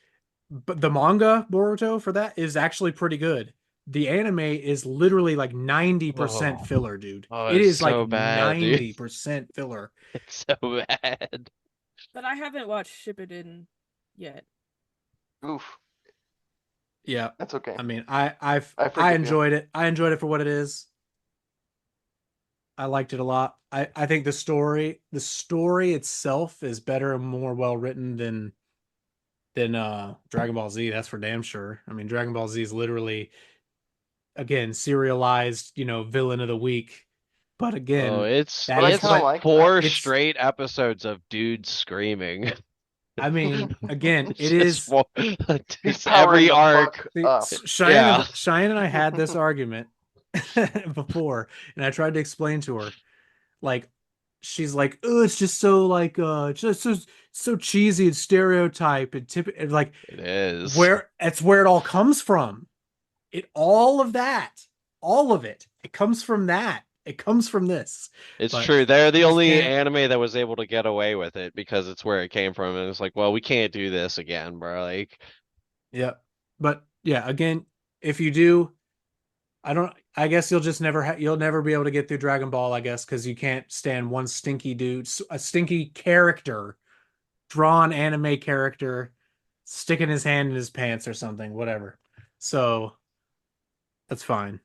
but the manga Boruto for that is actually pretty good. The anime is literally like 90% Oh, filler, dude. oh, It it's is like so bad, dude. 90% filler. It's so bad. But I haven't watched Shippuden yet. Oof, Yeah. that's okay. I mean, I I forgive you. enjoyed it. I enjoyed it for what it is. I liked it a lot. I think the story itself is better and more well written than Dragon Ball Z, that's for damn sure. I mean, Dragon Ball Z is literally again serialized, villain of the week. But Oh, again, But I kind of but like that. four it's straight episodes of dudes screaming. I mean, again, It's it just is He's it's powering every the arc. fuck up. Yeah. Cheyenne and I had this argument before, and I tried to explain to her, like, she's like, oh, it's just so like just so cheesy and stereotype and and like It is. where it all comes from. All of that, all of it, it comes from that. It comes from this. It's But true. They're you the just only can't. anime that was able to get away with it because it's where it came from. And it's like, well, we can't do this again, bro. Like, Yeah. But yeah, again, if you do, I don't. I guess you'll never be able to get through Dragon Ball. I guess because you can't stand one stinky dude, a stinky character, drawn anime character, sticking his hand in his pants or something, whatever. So that's fine.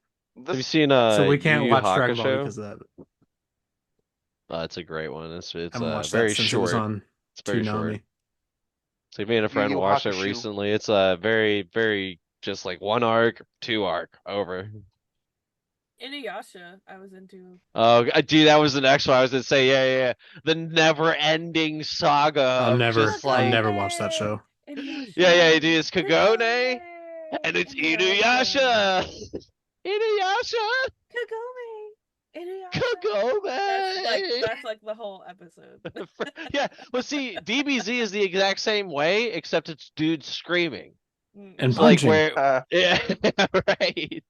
have you This seen So we Yu can't Yu watch Dragon Ball Hakusho? because of that. It's a great one. I It's haven't watched that very since it was short. on It's very short. Toonami. So me and a Yu friend Yu watched it Hakusho. recently. It's very, very just like one arc, two arc over. Inuyasha, I was into. Oh, dude, that was the next one I was gonna say. Yeah, yeah, yeah. The never-ending saga of just I'll like, never watch that Kagome! show. yeah, yeah, Inuyasha! it is Kagone, Kagome! and it's Inuyasha! Inuyasha. Inuyasha, Kagome! Inuyasha! Kagome. That's like the whole episode. Yeah, well, see, DBZ is the exact same way, except it's dudes screaming. And So like punching. where, yeah, right.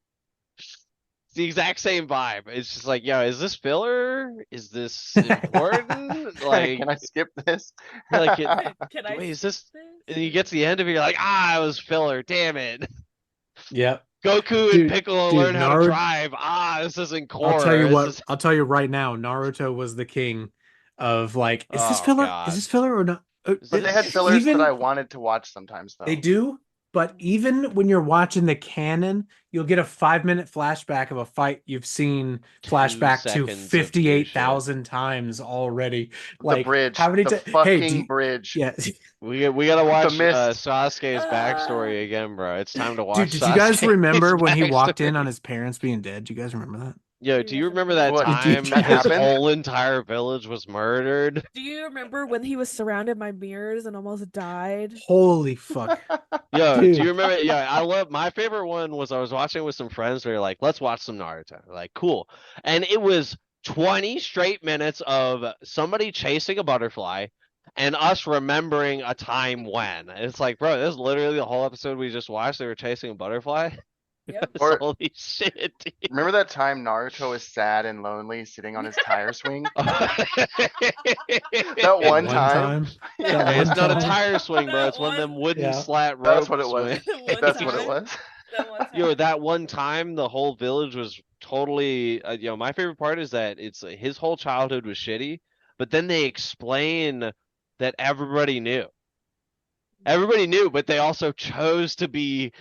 It's the exact same vibe. It's just like, yo, is this filler? Is this important? Like, Can I skip this? like it, Can I wait, is skip this? this? And you get to the end of it, you're like, ah, it was filler. Damn it. Yep. Goku and Dude, Piccolo dude, learn how to Naruto. drive. Ah, this isn't I'll tell core. you This what. is I'll tell you right now. Naruto was the king of like, is this Oh filler? God. Is this filler or not? But they had fillers that Even I wanted to watch sometimes, though. they do, but even when you're watching the canon, you'll get a 5 minute flashback of a fight you've seen 2 flashback to seconds of new shit. 58,000 times already. The Like, bridge, how many the Hey, fucking bridge. yeah, We gotta watch mist. Sasuke's Ah. backstory again, bro. It's time to dude, watch did you guys Sasuke's remember when he walked in backstory. on his parents being dead? Do you guys remember that? Yo, You do you guys remember remember that What? time That his happened? whole entire village was murdered? Do you remember when he was surrounded by mirrors and almost died? Holy fuck. Yo, do you Dude. remember? Yeah, I love my favorite one was I was watching with some friends. We were like, let's watch some Naruto. We're like, cool. And it was 20 straight minutes of somebody chasing a butterfly and us remembering a time when. And it's like, bro, this is literally the whole episode we just watched. They were chasing a butterfly. Yep. It's Or- holy shit, dude. Remember that time Naruto is sad and lonely sitting on his tire swing? That one time? That Hey, one it's not a time. tire swing, bro. That It's one of them one- wooden Yeah. slat That's rope what it was. swing. One That's what it time. was. That one Yo, time. that one time, the whole village was totally. My favorite part is that it's his whole childhood was shitty, but then they explain that everybody knew. Everybody knew, but they also chose to be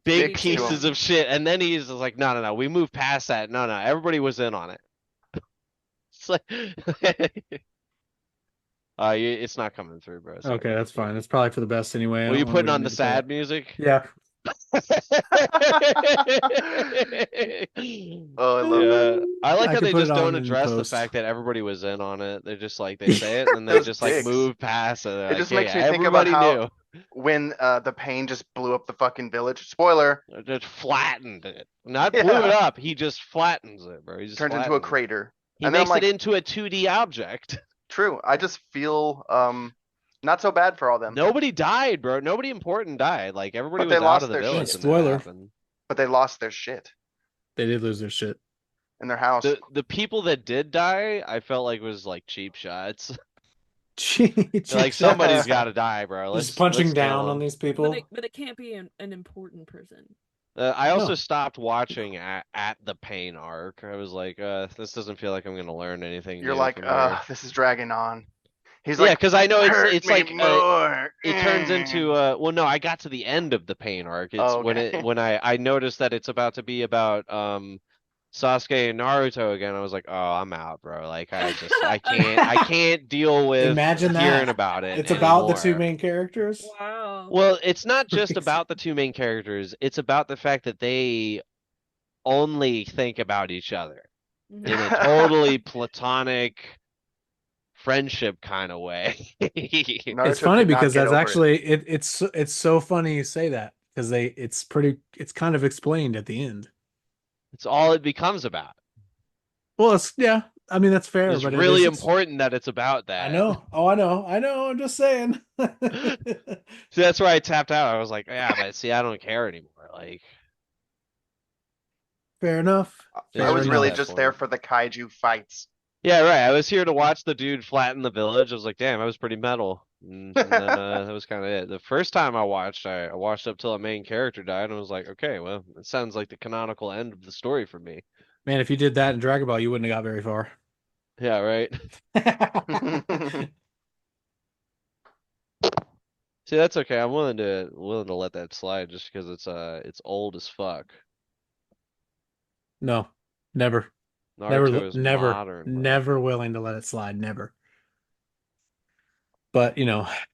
big Dicks to pieces him. of shit. And then he's just like, no, no, no, we moved past that. No, no, everybody was in on it. It's like, it's not coming through, bro. Sorry. Okay, that's fine. That's probably for the best anyway. I Were you don't wanna putting on ruin the it, but- sad music? Yeah. Oh, I love that. I like I how could they put just it don't on in address the post. fact that everybody was in on it. They're just like they say it and then they Those just like dicks. move past it. They're It like, just yeah, makes yeah, me think about everybody how- knew. When the pain just blew up the fucking village. Spoiler, It just flattened it. Not blew it Yeah. up. He just flattens it, bro. He just turns into a flattens it. crater. He And then I'm makes like, it into a 2D object. true. I just feel not so bad for all them. Nobody died, bro. Nobody important died. Like everybody But they was out lost of the their village. shit. when that Spoiler. happened. But they lost their shit They did lose their shit. in their house. The people that did die, I felt like was like cheap shots. Jeez. Like somebody's got to die, bro. Just punching let's down kill on him. these people. But it can't be an important person. I also No. stopped watching at the pain arc. I was like, this doesn't feel like I'm gonna learn anything. You're new like, from here. this is dragging on. He's Yeah, like, because I know hurt it's me like more. it turns into well, no, I got to the end of the pain arc. It's Oh, when okay. I noticed that it's about to be about Sasuke and Naruto again. I was like, oh, I'm out, bro. Like I can't deal with Imagine that. hearing about it. It's about the two anymore. main characters. Wow. Well, it's not just Crazy. about the two main characters. It's about the fact that they only think about each other Mhm. in a totally platonic friendship kind of way. Naruto It's funny could not because get that's over it. actually it's so funny you say that because it's kind of explained at the end. It's all it becomes about. Well, I mean that's fair, It's but really it is, important that it's about that. I know. Oh, I know. I'm just saying. See, that's where I tapped out. I was like, yeah, but see, I don't care anymore. Like, Fair enough. I Fair was enough. really That just point. there for the kaiju fights. yeah, right. I was here to watch the dude flatten the village. I was like, damn, I was pretty metal. And then that was kind of it. The first time I watched up till a main character died, and I was like, okay, well, it sounds like the canonical end of the story for me. Man, if you did that in Dragon Ball, you wouldn't have got very far. Yeah, right. See, that's okay. I'm willing to let that slide just because it's old as fuck. No, never. Naruto is modern, bro. Never willing to let it slide. Never. But,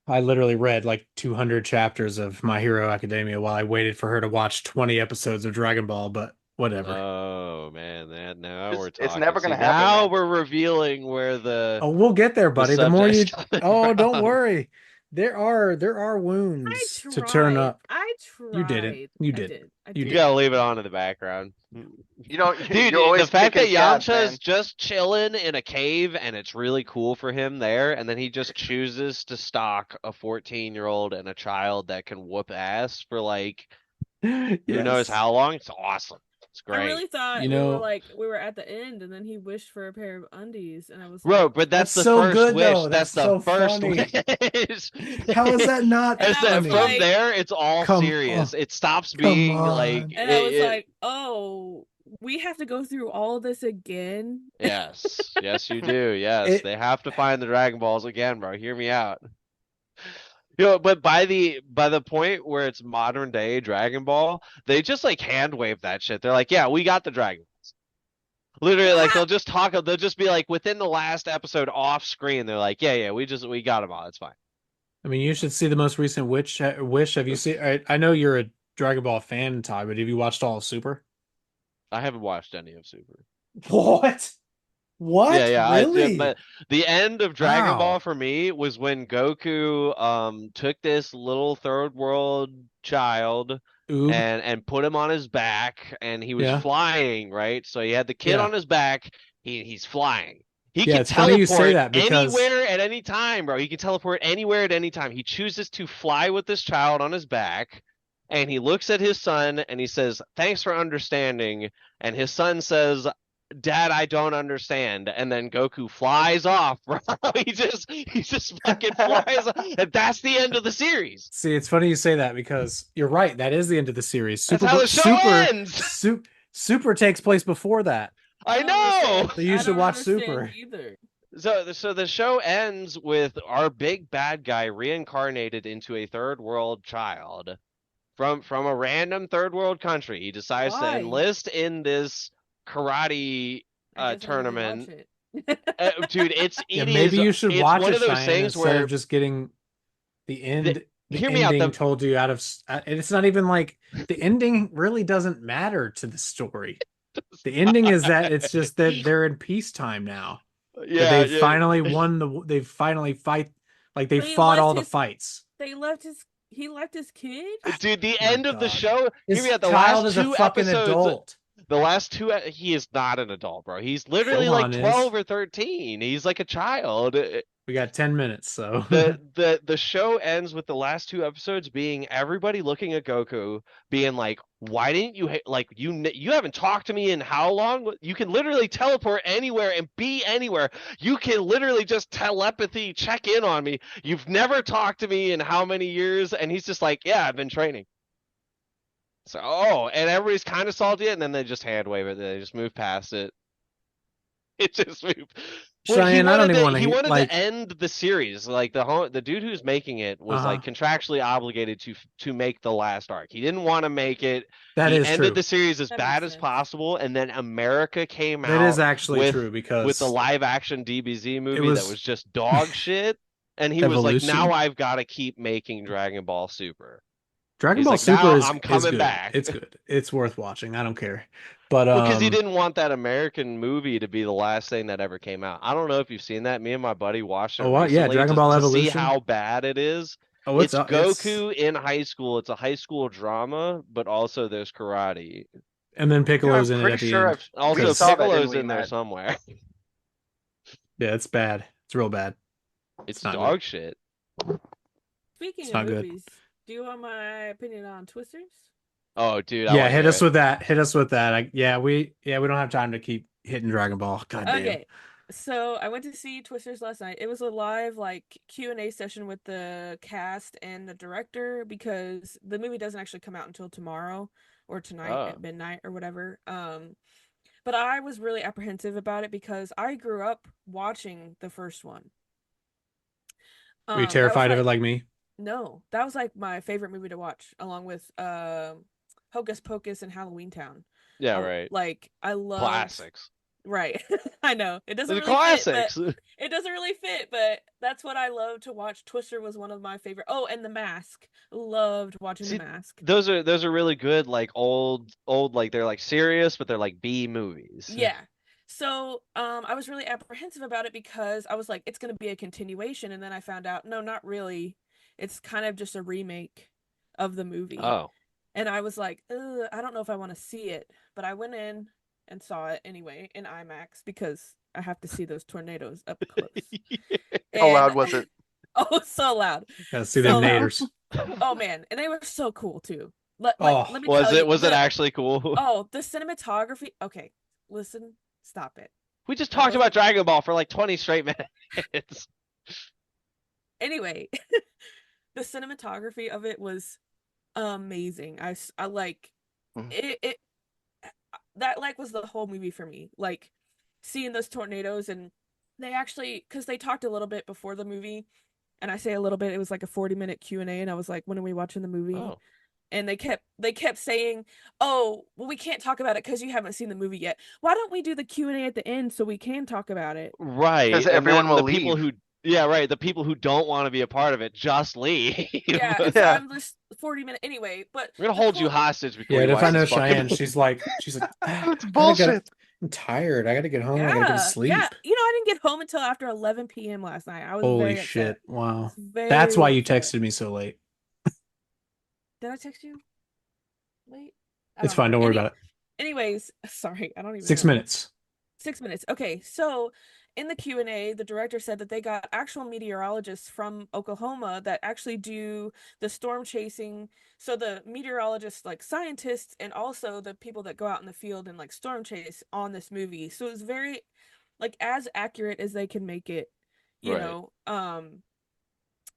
I literally read like 200 chapters of My Hero Academia while I waited for her to watch 20 episodes of Dragon Ball, but whatever. Oh man, now It's- we're it's talking. never gonna See, happen, Now man. we're revealing where the Oh, we'll get there, buddy. The more you subject's coming Oh, don't from. worry. There are I wounds tried. to turn up. I tried. You didn't. You I did. did. I You You did. gotta leave it on in the background. You know, Dude, you're always the fact that kicking scabs, Yamcha's man. just chilling in a cave and it's really cool for him there, and then he just chooses to stalk a 14-year-old and a child that can whoop ass for like who knows Yes. how long. It's awesome. It's I great. really thought You we know- were like we were at the end, and then he wished for a pair of undies, and I was Bro, like, but that's the That's so first good, wish. though. That's That's the so first funny. wish. How is that not And It's I that was from like- there, it's all Come serious. on. It stops Come being on. like and I was it- like, oh, we have to go through all this again. Yes, yes, you do. Yes, It they have to find the Dragon Balls again, bro. Hear me out. But by the point where it's modern day Dragon Ball, they just like hand wave that shit. They're like, yeah, we got the Dragon Balls. Literally, Well, like they'll just be like within the last episode off screen. They're like, yeah, we got them all. It's fine. I mean, you should see the most recent Wish. Have you seen? I know you're a Dragon Ball fan, Ty, but have you watched all of Super? I haven't watched any of Super. What? Yeah, What? yeah. But Really? the end of Dragon Ball Wow. for me was when Goku took this little third world child Oob. and put him on his back and he was Yeah. flying, right? So he had the kid Yeah. on his back, he's flying. He Yeah. can It's funny you say teleport that because anywhere at any time, bro. He can teleport anywhere at any time. He chooses to fly with this child on his back and he looks at his son and he says, "Thanks for understanding." And his son says, "Dad, I don't understand." And then Goku flies off, bro. He just fucking flies off. And that's the end of the series. see, it's funny you say that because you're right. That is the end of the series. That's how the show ends. Super takes place before that. I know. So you I should don't watch understand Super. either. So the show ends with our big bad guy reincarnated into a third world child from a random third world country. He decides to Why? enlist in this karate I guess I need to watch tournament. it. Dude, Yeah, maybe you should it's watch one it, of those Cheyenne, things instead where of just getting the the, end. The hear me out. ending told you out of. It's not even like the ending really doesn't matter to the story. The ending is that it's just that they're in peacetime now. That Yeah, they've yeah. finally won the. They've finally fight. Like they But fought all the fights. he left his kid? Dude, the My end of the God, show. Hear me his out. The child last is a two fucking episodes. adult. The last two. He is not an adult, bro. He's literally like Gohan is. 12 or 13. He's like a child. We got 10 minutes, so The show ends with the last two episodes being everybody looking at Goku, being like, "Why didn't you like you haven't talked to me in how long? You can literally teleport anywhere and be anywhere. You can literally just telepathy check in on me. You've never talked to me in how many years?" And he's just like, "Yeah, I've been training." So, and everybody's kind of salty, and then they just hand wave it. They just move past it. It just moved. Well, Cheyenne, I don't even want he to wanted to like. end the series. Like the dude who's making it was Uh-huh. like contractually obligated to make the last arc. He didn't want to make it. That He is ended true. the series as That bad makes as sense. possible, and then America came That is out actually true with the because live action DBZ it movie that was was just dog shit. And he was like, "Now Evolution. I've got to keep making Dragon Ball Super." Dragon He's Ball like, Super "Now is I'm is coming good. back." It's good. It's worth watching. I don't care. But Well, because he didn't want that American movie to be the last thing that ever came out. I don't know if you've seen that. Me and my buddy watched it oh what? Yeah, recently Dragon Ball to see Evolution. how bad it is. Oh, It's it's Goku in high school. It's a high school drama, but also there's karate. and then You know, I'm Piccolo's in it pretty at the sure end. we Also, saw that, didn't Piccolo's we, in there Matt? somewhere. Yeah, it's bad. It's real bad. It's not good. dog shit. Speaking It's of not good. movies, do you want my opinion on Twisters? Oh, dude, I Yeah, want to hit hear us it. with that. Hit us with that. We don't have time to keep hitting Dragon Ball. God damn. Okay. So I went to see Twisters last night. It was a live like Q&A session with the cast and the director because the movie doesn't actually come out until tomorrow or tonight Oh, at midnight or whatever. But I was really apprehensive about it because I grew up watching the first one. Were you That was terrified of it like like me? no, that was like my favorite movie to watch along with Hocus Pocus and Halloween Town. yeah, right. I loved Classics. right. I know. It doesn't The really fit, but classics. it doesn't really fit, but that's what I love to watch. Twister was one of my favorite. Oh, and The Mask. Loved watching The See, Mask. those are really good, like old like they're like serious, but they're like B movies. Yeah. So, I was really apprehensive about it because I was like, it's gonna be a continuation, and then I found out, no, not really. It's kind of just a remake of the movie. Oh. And I was like, ugh, I don't know if I want to see it, but I went in and saw it anyway in IMAX because I have to see those tornadoes up close. How loud And was it? oh, so loud. Gotta see So them loud. naders. Oh man, and they were so cool too. Let Oh, me Was tell it you, was it actually cool? oh, the cinematography. Okay, listen, stop it. We just That talked about wasn't Dragon Ball for like 20 straight minutes. anyway. The cinematography of it was amazing. I like Mhm. it that like was the whole movie for me. Like seeing those tornadoes, and they actually, because they talked a little bit before the movie, and I say a little bit, it was like a 40-minute Q&A, and I was like, when are we watching the movie? Oh, And they kept saying, "Oh, well, we can't talk about it because you haven't seen the movie yet. Why don't we do the Q&A at the end so we can talk about it?" Because right. And everyone then will the people leave. who, yeah, right. The people who don't want to be a part of it just leave. Yeah, We're and so Yeah, I'm just 40 minute anyway. But gonna the hold you cool, hostage before Yeah, and you if I watch know this fucking Cheyenne, movie. she's like, ah, it's I gotta get. bullshit. I'm tired. I gotta get home. I gotta go to yeah, yeah. sleep. I didn't get home until after 11 p.m. last night. I was Holy very upset. shit! Wow, that's Very why you upset. texted me so late. Did I text you late? I It's don't fine. remember. Don't worry about it. Anyways, sorry, I don't even know.6 minutes. 6 minutes. Okay, so in the Q&A, the director said that they got actual meteorologists from Oklahoma that actually do the storm chasing. So the meteorologists, like scientists, and also the people that go out in the field and like storm chase on this movie. So it's very like as accurate as they can make it, you Right. know.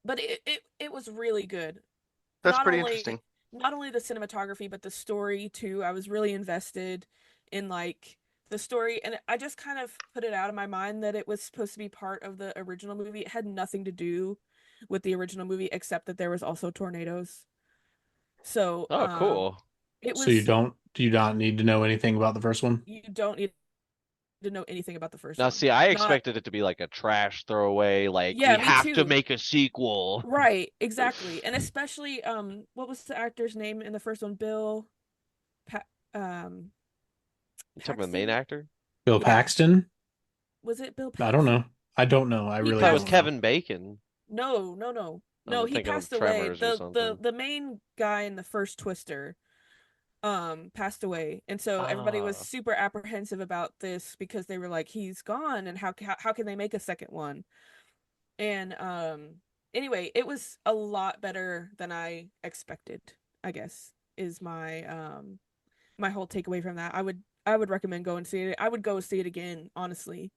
But it was really good. That's Not pretty only interesting. not only the cinematography, but the story too. I was really invested in like the story, and I just kind of put it out of my mind that it was supposed to be part of the original movie. It had nothing to do with the original movie except that there was also tornadoes. So, Oh, cool. it So you was don't do you not need to know anything about the first one? you don't need to know anything about the first Now, one. see, I Not expected it to be like a trash throwaway, like Yeah, we me have to too. make a sequel. Right, exactly. And especially what was the actor's name in the first one? Bill pa um You talking about the main Paxton? actor? Bill Yeah. Paxton? Was it Bill I don't Paxton? know. I don't know. I He I really thought it was don't passed. know. Kevin Bacon. No, no, no. No, I'm he thinking of passed away. Tremors or The something. the main guy in the first Twister passed away. And so everybody was Ah, super apprehensive about this because they were like he's gone and how can they make a second one? And anyway, it was a lot better than I expected, I guess, is my whole takeaway from that. I would recommend going to see it. I would go see it again, honestly.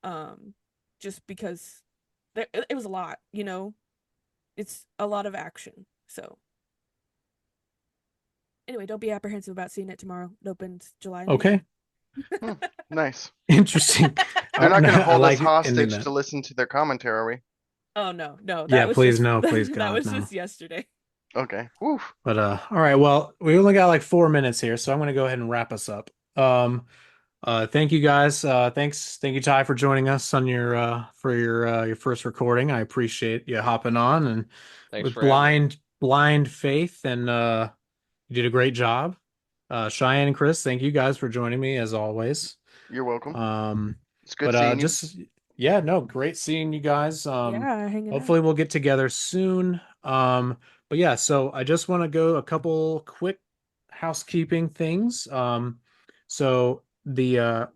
Um just because it was a lot. It's a lot of action. So anyway, don't be apprehensive about seeing it tomorrow. It opens July 9th. Okay, Hmm, nice. interesting. They're not No, going to I hold us like ending hostage that. to listen to their commentary, are we? Oh no, no, Yeah, that was please just no, please that God was no. just yesterday. Okay. Woo. But all right. Well, we only got like 4 minutes here, so I'm gonna go ahead and wrap us up. Thank you guys. Thank you, Ty, for joining us on your for your first recording. I appreciate you hopping on and thanks with for having me. blind faith, and you did a great job. Cheyenne and Chris, thank you guys for joining me as always. You're welcome. Um, It's good but seeing you. just yeah, no, great seeing you guys. Yeah, hanging out. Hopefully we'll get together soon. But yeah, so I just want to go a couple quick housekeeping things. So the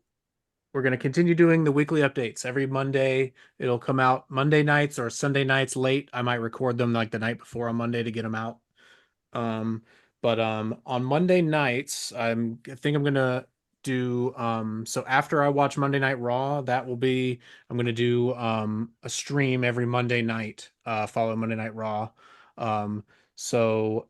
we're going to continue doing the weekly updates every Monday. It'll come out Monday nights or Sunday nights late. I might record them like the night before on Monday to get them out. Um, but on Monday nights, I think I'm gonna do so after I watch Monday Night Raw, that will be I'm gonna do a stream every Monday night, follow Monday Night Raw. Um, so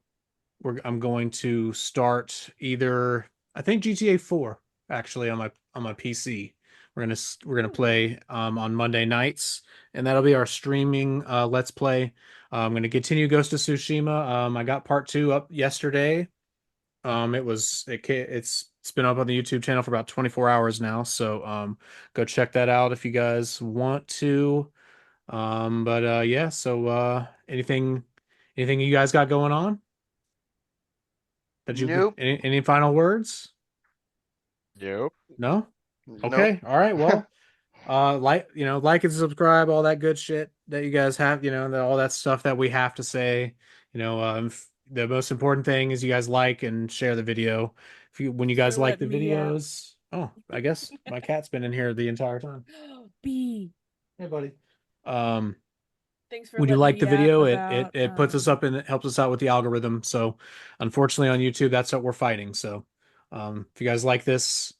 I'm going to start either I think GTA 4 actually on my PC. We're gonna Ooh. play on Monday nights, and that'll be our streaming let's play. I'm gonna continue Ghost of Tsushima. I got part two up yesterday. It's been up on the YouTube channel for about 24 hours now, so go check that out if you guys want to. But yeah, so anything you guys got going on? Nope. Any final words? Yep. No? Nope. Okay. All right. Well, like and subscribe, all that good shit that you guys have, all that stuff that we have to say. The most important thing is you guys like and share the video. When you guys For like the letting me out. videos, oh, I guess my cat's been in here the entire time. B. Hey, buddy. Um, Thanks for when you letting like me the out video, it about it puts us up and it helps us out with the algorithm. So, unfortunately, on YouTube, that's what we're fighting. So, if you guys like this,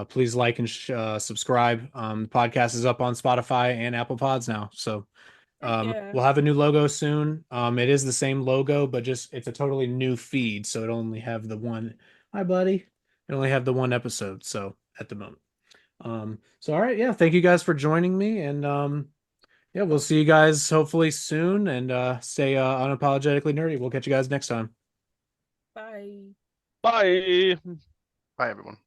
please like and subscribe. The podcast is up on Spotify and Apple Pods now. So heck yeah. we'll have a new logo soon. It is the same logo, but just it's a totally new feed. So it only have the one. Hi, buddy. I only have the one episode, so at the moment. So all right, yeah, thank you guys for joining me, and yeah, we'll see you guys hopefully soon, and stay unapologetically nerdy. We'll catch you guys next time. Bye. Bye. Bye, everyone.